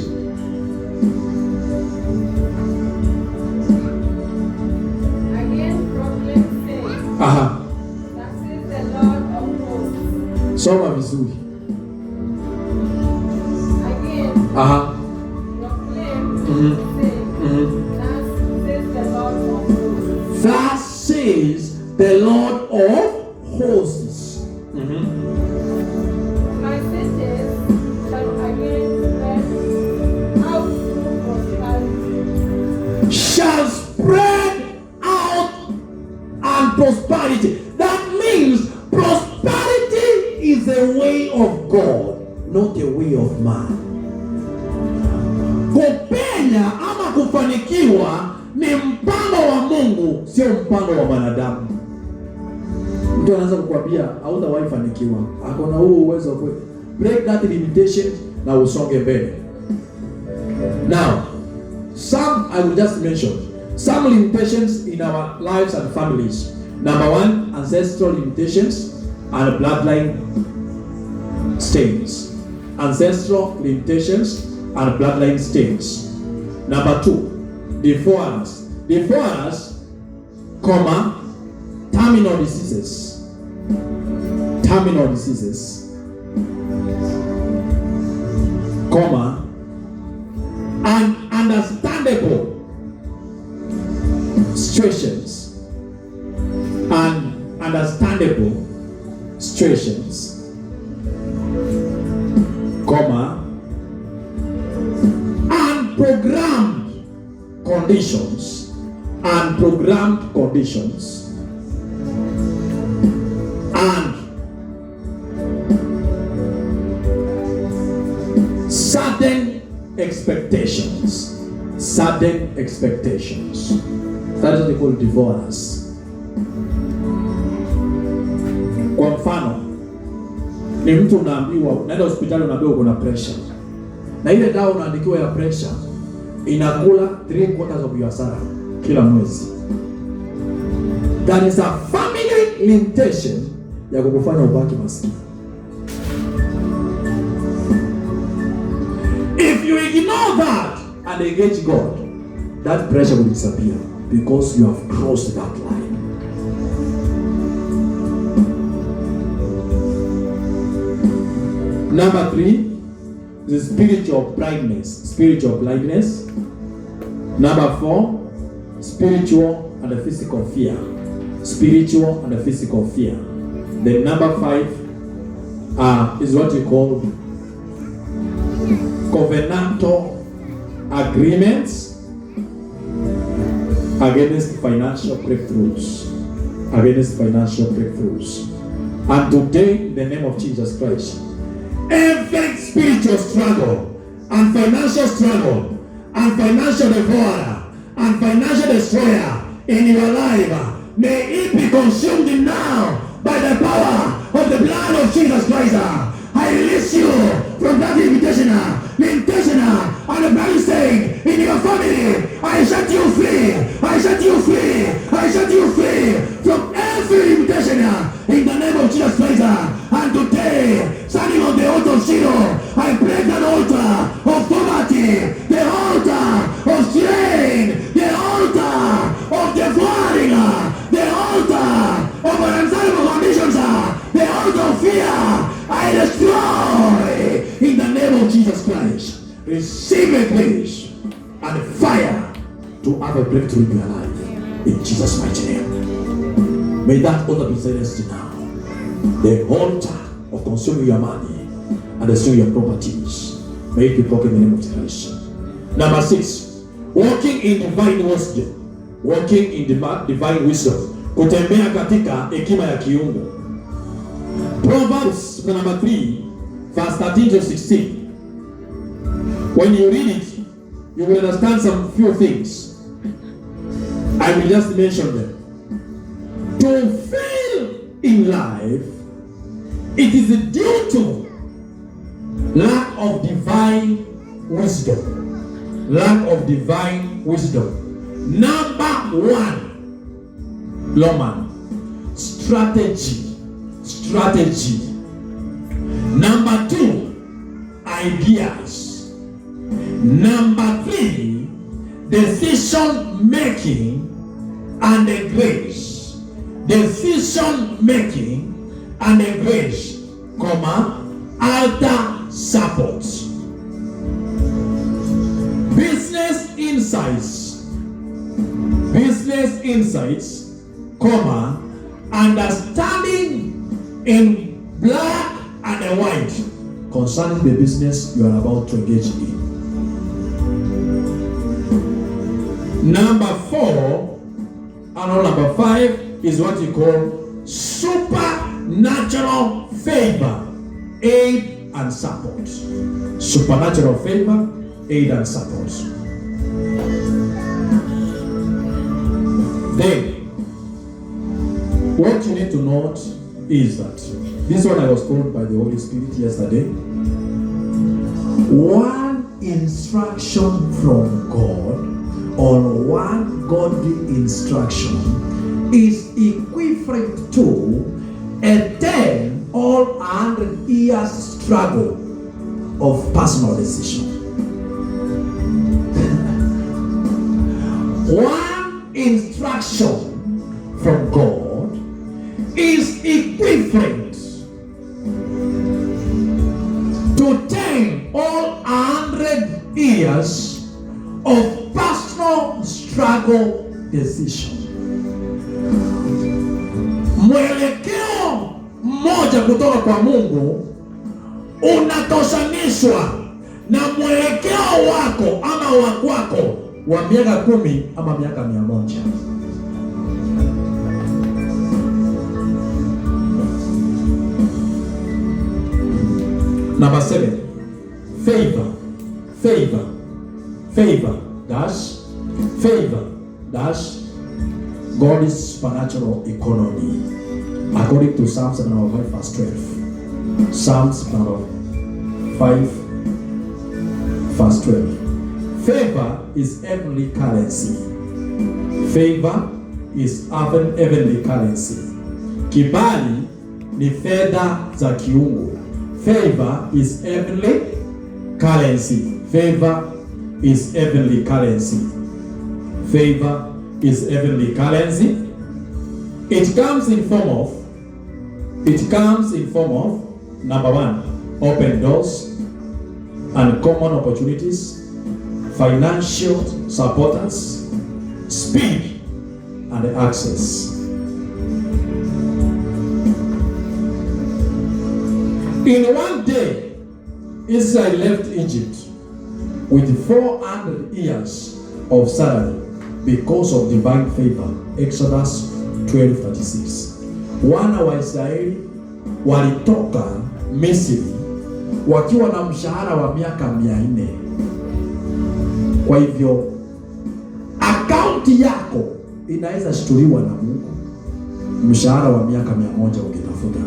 Again proclaim faith. Aha. That is the Lord of hosts. Soma vizuri. Again Aha. proclaim faith. That says the Lord of hosts. Thus says the Lord of hosts. My cities shall again spread out through prosperity. Shall spread out and prosperity. That means prosperity is the way of God, not the way of man. Kupenya ama kufanikiwa ni mpango wa Mungu, sio mpango wa wanadamu. Mtu anaanza kukwambia hautawahi fanikiwa, akona huo uwezo kweli. Break that limitation na usonge mbele. Now, some I will just mention some limitations in our lives and families. Number 1, ancestral limitations and bloodline stains. Ancestral limitations and bloodline stains. Number 2, deformers. Deformers, terminal diseases. Terminal diseases. And understandable situations. And understandable situations. And programmed conditions. and programmed conditions and sudden expectations. Sudden expectations. That is what they call divorce. Kwa mfano, ni mtu unaambiwa, unaenda hospitali unaambiwa uko na pressure. Na ile dawa unaandikiwa ya pressure inakula 3/4 of your salary kila mwezi. That is a family limitation ya kukufanya ubaki maskini. If you ignore that and engage God, that pressure will disappear because you have crossed that line. Number 3 is spiritual blindness. Spiritual blindness. Number 4, spiritual and physical fear. Spiritual and physical fear. Then number 5 is what we call covenantal agreements against financial breakthroughs. Against financial breakthroughs. And today, in the name of Jesus Christ, every spiritual struggle and financial struggle and financial devourer and financial destroyer in your life, may it be consumed now by the power of the blood of Jesus Christ. I release you from that limitation and the blood stain in your family. I set you free. I set you free. I set you free from every limitation in the name of Jesus Christ. And today, standing on the altar of Shiloh, I break that altar of poverty, the altar of strain, the altar of devouring, the altar of unacceptable conditions, the altar of fear. I destroy in the name of Jesus Christ. Receive a grace and fire to have a breakthrough in your life in Jesus' mighty name. May that altar be silenced now. The altar of consuming your money and destroying your properties, may it be broken in the name of Christ. Number 6, walking in divine wisdom. Walking in divine wisdom. Kutembea katika hekima ya kiungu. Proverbs number 3, verse 13 to 16. When you read it, you will understand some few things. I will just mention them. To fail in life, it is due to lack of divine wisdom. Lack of divine wisdom. Number 1, Loman, strategy. Strategy. Number 2, ideas. Number 3, decision making and a grace. Decision making and a grace, altar support. Business insights. Business insights, understanding in black and white concerning the business you are about to engage in. Number 4 and number 5 is what you call supernatural favor, aid and support. Supernatural favor, aid and support. Then, what you need to note is that this one I was told by the Holy Spirit yesterday. One instruction from God or one godly instruction is equivalent to a 10 or 100 years struggle of personal decision. One instruction from God is equivalent to 10 or 100 years of personal struggle decision. Mwelekeo mmoja kutoka kwa Mungu unatoshanishwa na mwelekeo wako ama wa kwako wa miaka 10 ama miaka 100. Number 7, favor dash God's supernatural economy, according to Psalms 5 verse 12. Psalms 5 verse 12. Favor is heavenly currency. Favor is heavenly currency. Kibali ni fedha za kiungu. Favor is heavenly currency. Favor is heavenly currency. Favor is heavenly currency. It comes in form of number 1, open doors and common opportunities, financial supporters, speed and access. In one day, Israel left Egypt with 400 years of salary because of divine favor. Exodus 12:36. Wana wa Israeli walitoka Misri wakiwa na mshahara wa miaka 400. Kwa hivyo akaunti yako inaweza shtuliwa na Mungu, mshahara wa miaka 100 ukitafuta.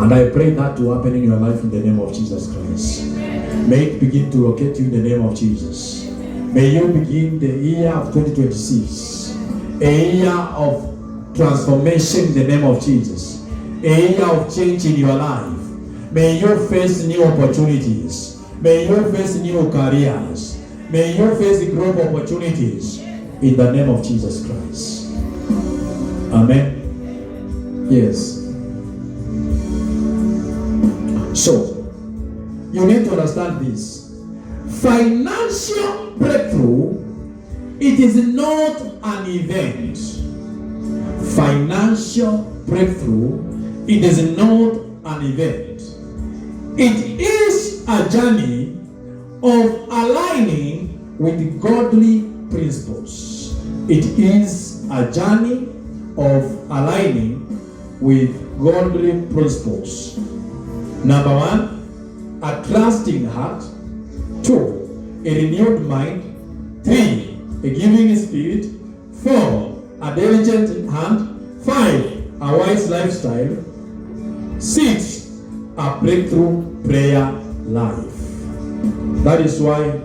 And I pray that to happen in your life in the name of Jesus Christ. May it begin to locate you in the name of Jesus. May you begin the year of 2026, a year of transformation in the name of Jesus, a year of change in your life. May you face new opportunities. May you face new careers. May you face growth opportunities in the name of Jesus Christ. Amen. Yes. So, you need to understand this. Financial breakthrough, it is not an event. Financial breakthrough, it is not an event. It is a journey of aligning with godly principles. It is a journey of aligning with godly principles. Number 1, a trusting heart. 2, a renewed mind. 3, a giving spirit. 4, a diligent hand. 5, a wise lifestyle. 6, a breakthrough prayer life. That is why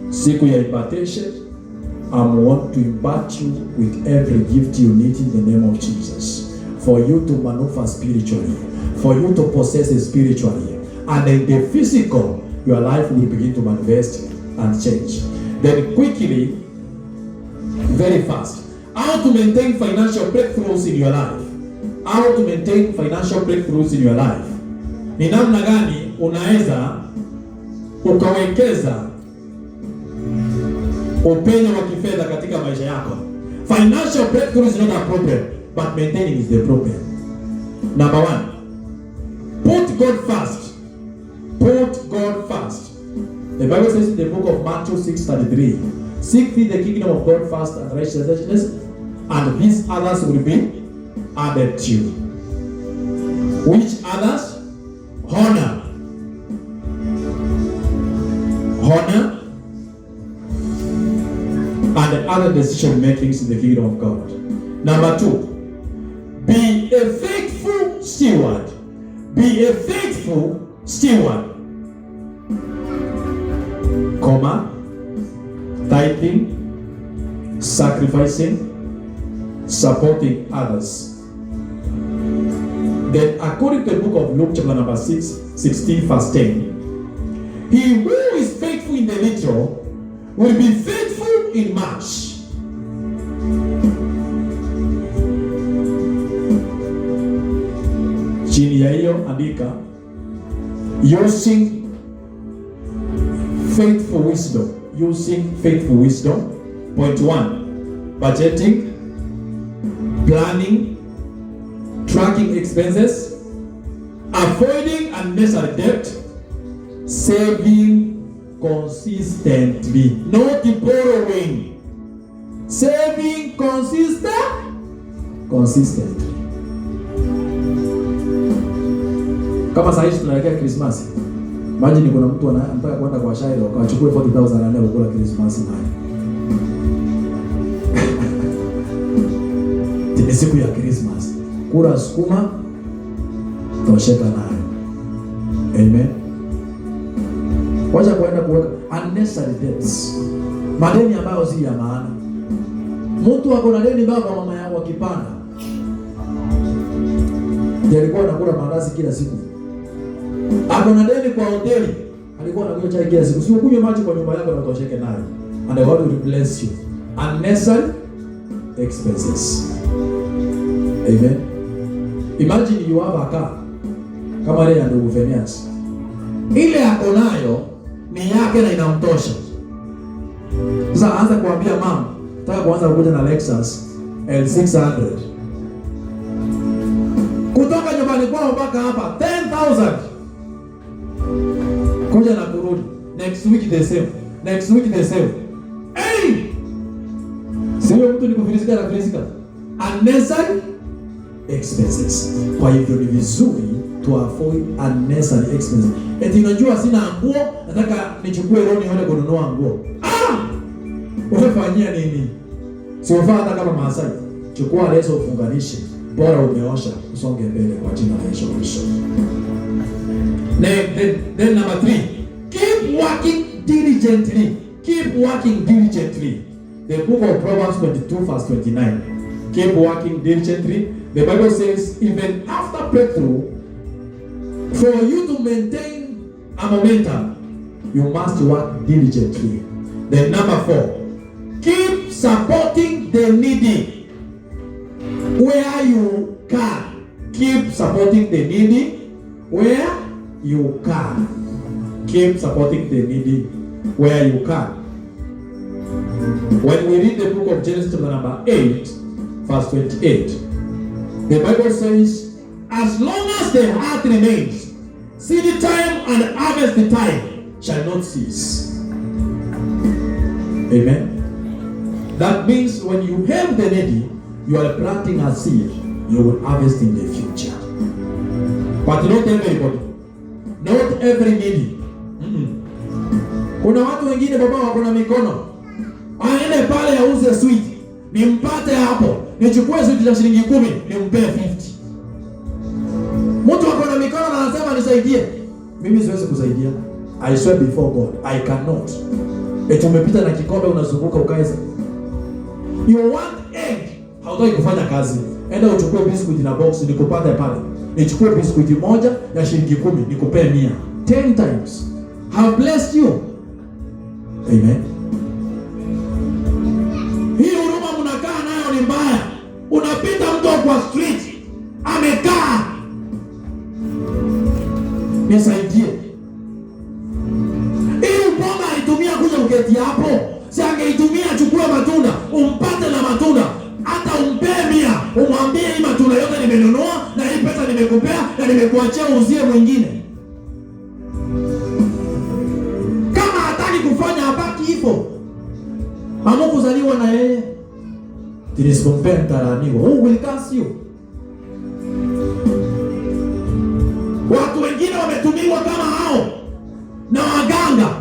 siku ya impartation, I want to impart you with every gift you need in the name of Jesus, for you to maneuver spiritually, for you to possess it spiritually, and in the physical, your life will begin to manifest and change. Then quickly, very fast, how to maintain financial breakthroughs in your life. How to maintain financial breakthroughs in your life. Ni namna gani unaweza ukawekeza upenyo wa kifedha katika maisha yako. Financial breakthrough is not a problem, but maintaining is the problem. Number 1, put God first. Put God first. The Bible says in the book of Matthew 6:33, seek ye the kingdom of God first and righteousness, and these others will be added to you. Which others? Honor, and other decision makings in the kingdom of God. Number 2, be a faithful steward. Be a faithful steward. Tithing, sacrificing, supporting others. Then according to the book of Luke chapter number 16 verse 10, he who is faithful in the little will be faithful in much. Chini ya hiyo andika, using faithful wisdom. Using faithful wisdom. Point 1, budgeting, planning, tracking expenses, avoiding unnecessary debt, saving consistently, not borrowing. Saving consistently. Kama sasa hivi tunaelekea Christmas. Imagine kuna mtu anataka kwenda kwa Shaila akachukue 40,000 anaenda kula Christmas naye. Ni siku ya Christmas. Kula sukuma tosheka nayo. Amen. Wacha kwenda kuweka unnecessary debts. Madeni ambayo si ya maana. Mtu ako na deni baba kwa mama yako akipanda. Ndiye alikuwa anakula mandazi kila siku. Ako na deni kwa hoteli. Alikuwa anakunywa chai kila siku. Sio kunywa maji kwa nyumba yako na utosheke nayo. And God will bless you. Unnecessary expenses. Amen. Imagine you have a car. Kama ile ya ndugu Phineas. Ile ako nayo ni yake na inamtosha. Sasa anza kuambia mama, nataka kuanza kuja na Lexus L600. Kutoka nyumbani kwao mpaka hapa 10,000. Koja na kurudi. Next week the same. Next week the same. Hey! Sio mtu ni kufilisika na filisika. Unnecessary expenses. Kwa hivyo ni vizuri to avoid unnecessary expenses. Eti unajua sina nguo, nataka nichukue loan niende kununua nguo. Unafanyia nini? Sio faa hata kama Maasai. Chukua leso ufunganishe. Bora umeosha, usonge mbele kwa jina la Yesu Kristo. Then number 3. Keep working diligently. Keep working diligently. The book of Proverbs 22 verse 29. Keep working diligently. The Bible says, even after breakthrough, for you to maintain a momentum, you must work diligently. Then number 4, keep supporting the needy where you can. Keep supporting the needy where you can. Keep supporting the needy where you can. When we read the book of Genesis chapter number 8, verse 28, the Bible says, as long as the heart remains, seed time and harvest time shall not cease. Amen. That means when you help the needy, you are planting a seed you will harvest in the future. But not everybody. Not every needy. Kuna watu wengine baba wako na mikono. Aende pale auze sweet. Nimpate hapo. Nichukue sweet za shilingi 10, nimpe 50. Mtu wako na mikono na anasema nisaidie. Mimi siwezi kusaidia. I swear before God, I cannot. Eti umepita na kikombe unazunguka ukaeza. You want egg. Hautaki kufanya kazi. Enda uchukue biscuit na box nikupate pale. Nichukue biscuit moja ya shilingi 10 nikupe 100. 10 times. Have blessed you. Amen. Hii huruma mnakaa nayo ni mbaya. Unapita mtu kwa street amekaa. Nisaidie. Hii mbona aitumia kuja uketi hapo? Si angeitumia chukua matunda, umpate na matunda. Hata umpe 100, umwambie hii matunda yote nimenunua na hii pesa nimekupea na nimekuachia uzie mwingine. Kama hataki kufanya habaki hivyo. Mama kuzaliwa na yeye. Tinisipompe mtaraniwa. Who will curse you? Watu wengine wametumiwa kama hao na waganga.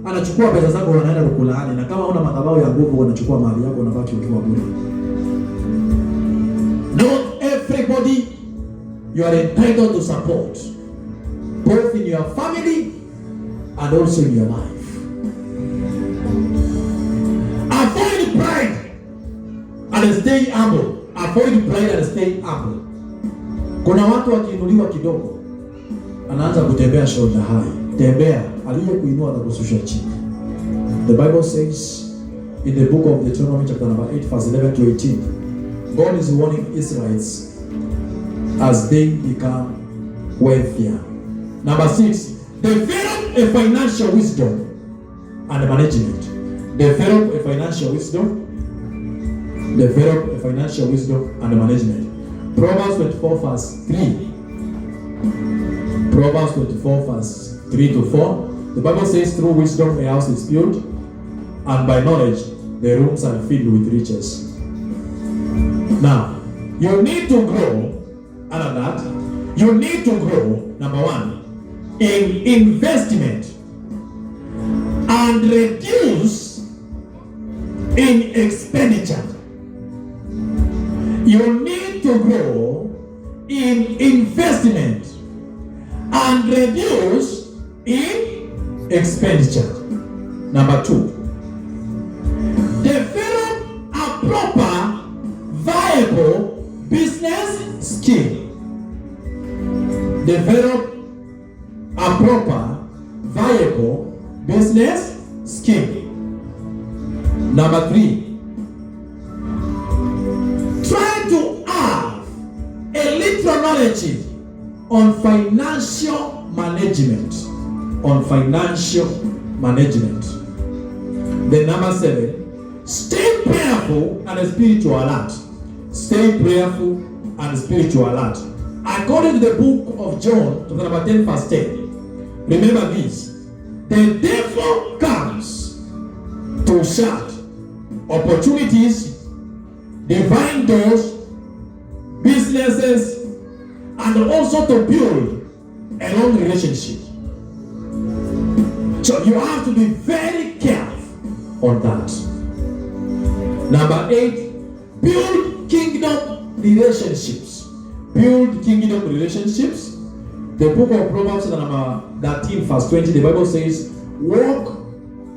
Anachukua pesa zako wanaenda kukulaani, na kama una madhabahu ya nguvu wanachukua mali yako unabaki ukiwa bure. Not everybody you are entitled to support, both in your family and also in your life. Avoid pride and stay humble. Avoid pride and stay humble. Kuna watu wakiinuliwa kidogo anaanza kutembea shoulder high. Tembea, aliyekuinua atakushusha chini. The Bible says in the book of Deuteronomy chapter number 8 verse 11 to 18, God is warning Israelites as they become wealthier. Number 6, develop a financial wisdom and management. Develop a financial wisdom. Develop a financial wisdom and management. Proverbs 24 verse 3. Proverbs 24 verse 3 to 4 The Bible says, through wisdom a house is built, and by knowledge the rooms are filled with riches. Now, you need to grow, under that, you need to grow, number one, in investment and reduce in expenditure. You need to grow in investment and reduce in expenditure. Number two, develop a proper, viable business skill. Develop a proper, viable business skill. Number three, try to have a little knowledge on financial management. On financial management. Then number 7, stay prayerful and spiritual alert. Stay prayerful and spiritual alert. According to the book of John, chapter number 10, verse 10. Remember this. The devil comes to shut opportunities, divine doors, businesses, and also to build a long relationship. So you have to be very careful on that. Number 8, build kingdom relationships. Build kingdom relationships. The book of Proverbs, chapter number 13, verse 20, the Bible says, walk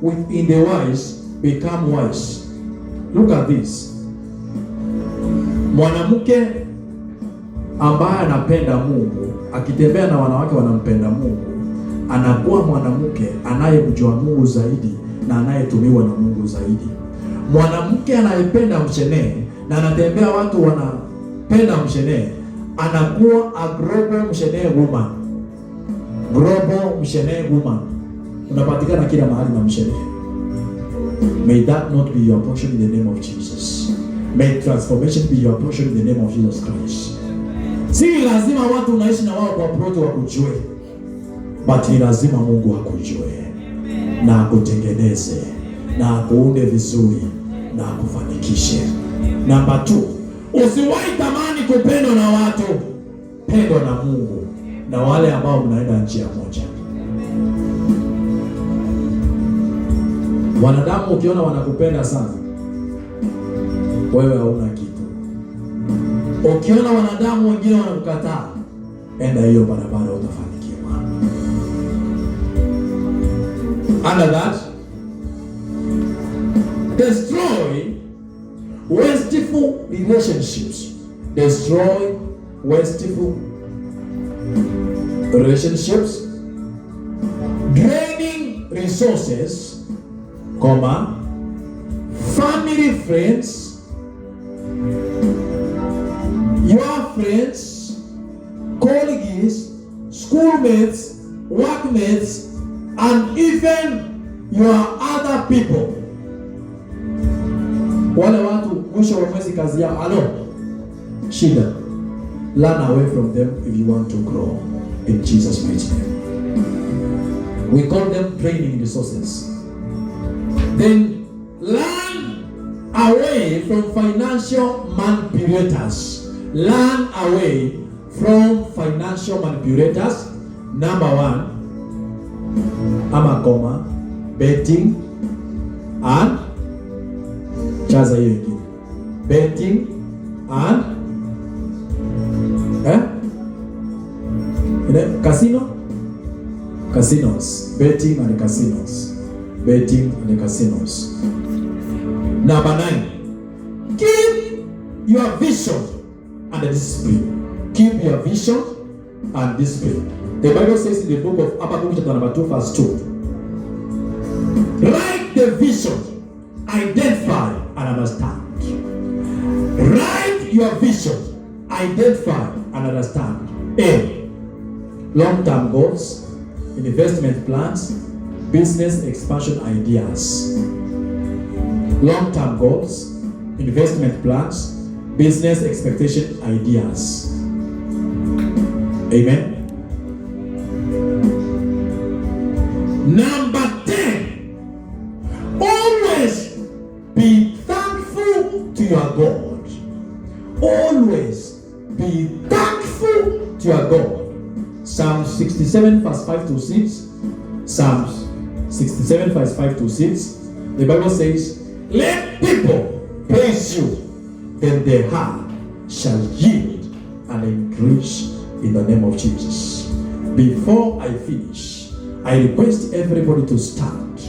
within the wise, become wise. Look at this. Mwanamke ambaye anapenda Mungu, akitembea na wanawake wanampenda Mungu, anakuwa mwanamke anayemjua Mungu zaidi na anayetumiwa na Mungu zaidi. Mwanamke anayependa mshenee na anatembea watu wanapenda mshenee, anakuwa a global mshenee woman. Global mshenee woman. Unapatikana kila mahali na mshenee. May that not be your portion in the name of Jesus. May transformation be your portion in the name of Jesus Christ. Si lazima watu unaishi na wao kwa proto wakujue, but ni lazima Mungu akujue na akutengeneze na akuunde vizuri na akufanikishe. Number 2, usiwahi tamani kupendwa na watu, pendwa na Mungu na wale ambao mnaenda njia moja. Wanadamu ukiona wanakupenda sana, wewe hauna kitu. Ukiona wanadamu wengine wanakukataa, enda hiyo barabara utafanikiwa. Under that, destroy wasteful relationships. Destroy wasteful relationships, draining resources, family, friends, your friends, colleagues, schoolmates, workmates, and even your other people. Wale watu mwisho wa mwezi kazi yao, shida. Learn away from them if you want to grow in Jesus' mighty name. We call them draining resources. Then learn away from financial manipulators. Learn away from financial manipulators. Number 1, betting and chaza hiyo ingine. Betting and casinos. Betting and casinos. Betting and casinos. Number 9, keep your vision and discipline. Keep your vision and discipline. The Bible says in the book of Habakkuk chapter number 2, verse 2, write the vision, identify and understand. Write your vision, identify and understand. A, long-term goals, investment plans, business expansion ideas. Long-term goals, investment plans, business expectation ideas. Amen. Number 10, always be thankful to your God. Always be thankful to your God. Psalms 67 verse 5 to 6. Psalms 67 verse 5 to 6. The Bible says, let people praise you, then their heart shall yield and increase in the name of Jesus. Before I finish, I request everybody to stand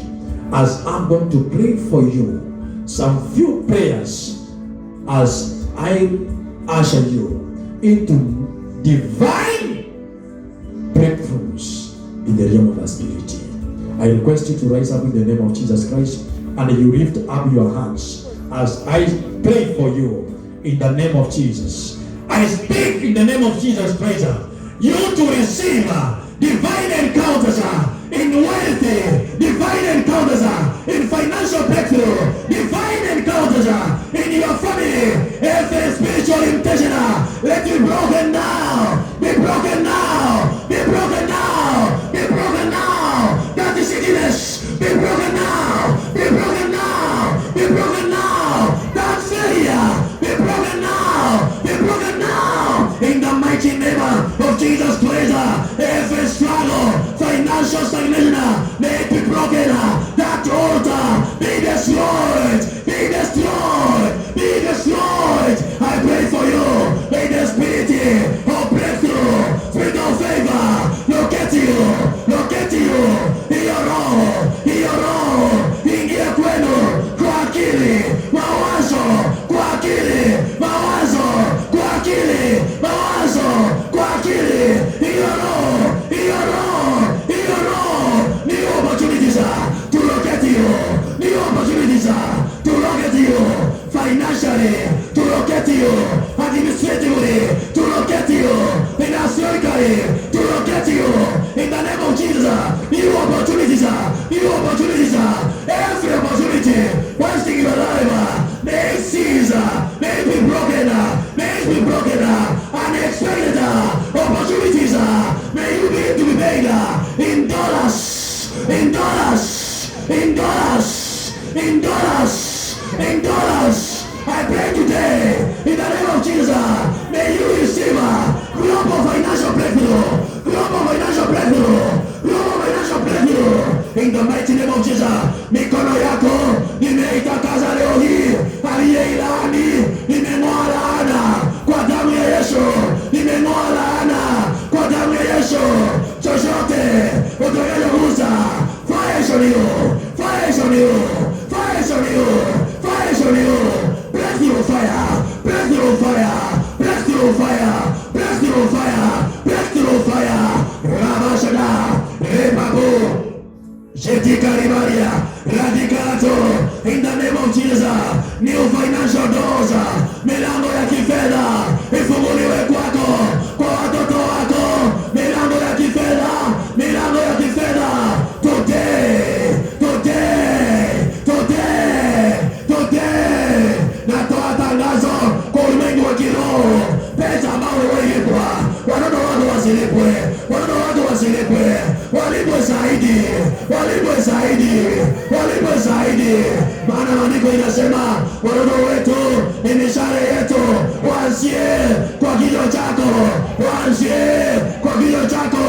as I'm going to pray for you some few prayers as I usher you into divine breakthroughs in the realm of the Spirit. I request you to rise up in the name of Jesus Christ and you lift up your hands as I pray for you in the name of Jesus. I speak in the name of Jesus Christ, you to receive divine encounters in wealth, divine encounters in financial breakthrough, divine encounters in your family. Every spiritual limitation, let it be broken now, be broken now, be broken now, be broken now. That is sickness, be broken now, be broken now, be broken now. That failure, be broken now, be broken now. In the mighty name of Jesus Christ, every struggle, financial stagnation, may it be broken. That altar be destroyed, be destroyed, be destroyed. I pray for you. May the spirit of breakthrough, spirit of favor, locate you, hiyo roho, ingia kwenu kwa akili, mawazo kwa akili, mawazo kwa akili, mawazo kwa akili, hiyo roho, new opportunities to locate you, new opportunities to locate you, financially to locate you, administratively to locate you, financially to locate you, in the name of Jesus. New opportunities, every opportunity wasting your life, may it cease, may it be broken, unexpected opportunities, may you begin to be paid in dollars, in dollars, in dollars, in dollars, in dollars. I pray today in the name of Jesus, may you receive global financial breakthrough, global financial breakthrough, global financial breakthrough in the mighty name of Jesus. Mikono yako nimeitakaza leo hii, aliyeilani nimeng'oa laana kwa damu ya Yesu, nimeng'oa laana kwa damu ya Yesu. Chochote utakachogusa, fire on you, fire on you, fire on you, fire on you. Breakthrough fire, breakthrough fire, breakthrough fire, breakthrough fire, breakthrough fire. Rabashada, Rebabu, Jetikaribaria, Radikato, in the name of Jesus. New financial doors, milango ya kifedha ifunguliwe kwako, kwa watoto wako, milango ya kifedha, milango ya kifedha. Today, today, today, today. Natoa tangazo kwa ulimwengu wa kiroho, pesa ambao walipwa, watoto wako wasilipwe, watoto wako wasilipwe, walipwe zaidi, walipwe zaidi, walipwe zaidi. Maana maandiko inasema watoto wetu ni mishale yetu, waanzie kwa kichwa chako, waanzie kwa kichwa chako.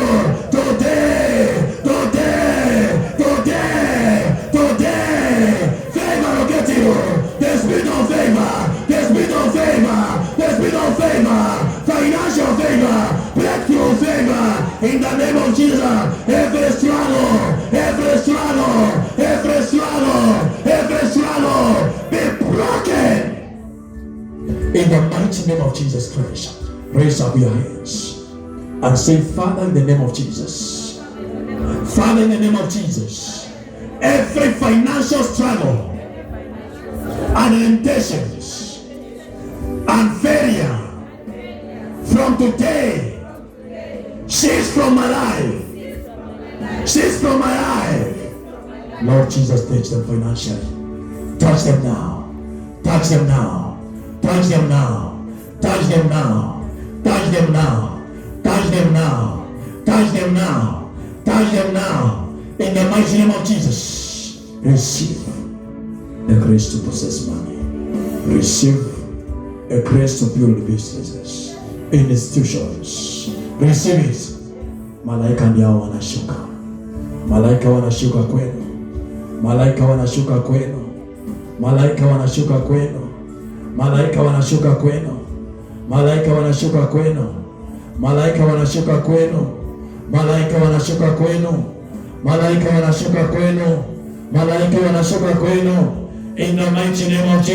Today, today, today, today, favor locate you. The spirit of favor, the spirit of favor, the spirit of favor, financial favor, breakthrough favor, in the name of Jesus. Every struggle, every struggle, every struggle, every struggle be broken in the mighty name of Jesus Christ. Raise up your hands and say, Father, in the name of Jesus, Father, in the name of Jesus, every financial struggle and limitations and failure from today, cease from my life, cease from my life. Lord Jesus, touch them financially, touch them now, touch them now, touch them now, touch them now, touch them now, touch them now, touch them now, touch them now, In the mighty name of Jesus, receive the grace to possess money. Receive a grace to build businesses, institutions. Receive it. Malaika ndio wanashuka. Malaika wanashuka kwenu. Malaika wanashuka kwenu. Malaika wanashuka kwenu. Malaika wanashuka kwenu. Malaika wanashuka kwenu. Malaika wanashuka kwenu. Malaika wanashuka kwenu. Malaika wanashuka kwenu. Malaika wanashuka kwenu. In the mighty name of Jesus.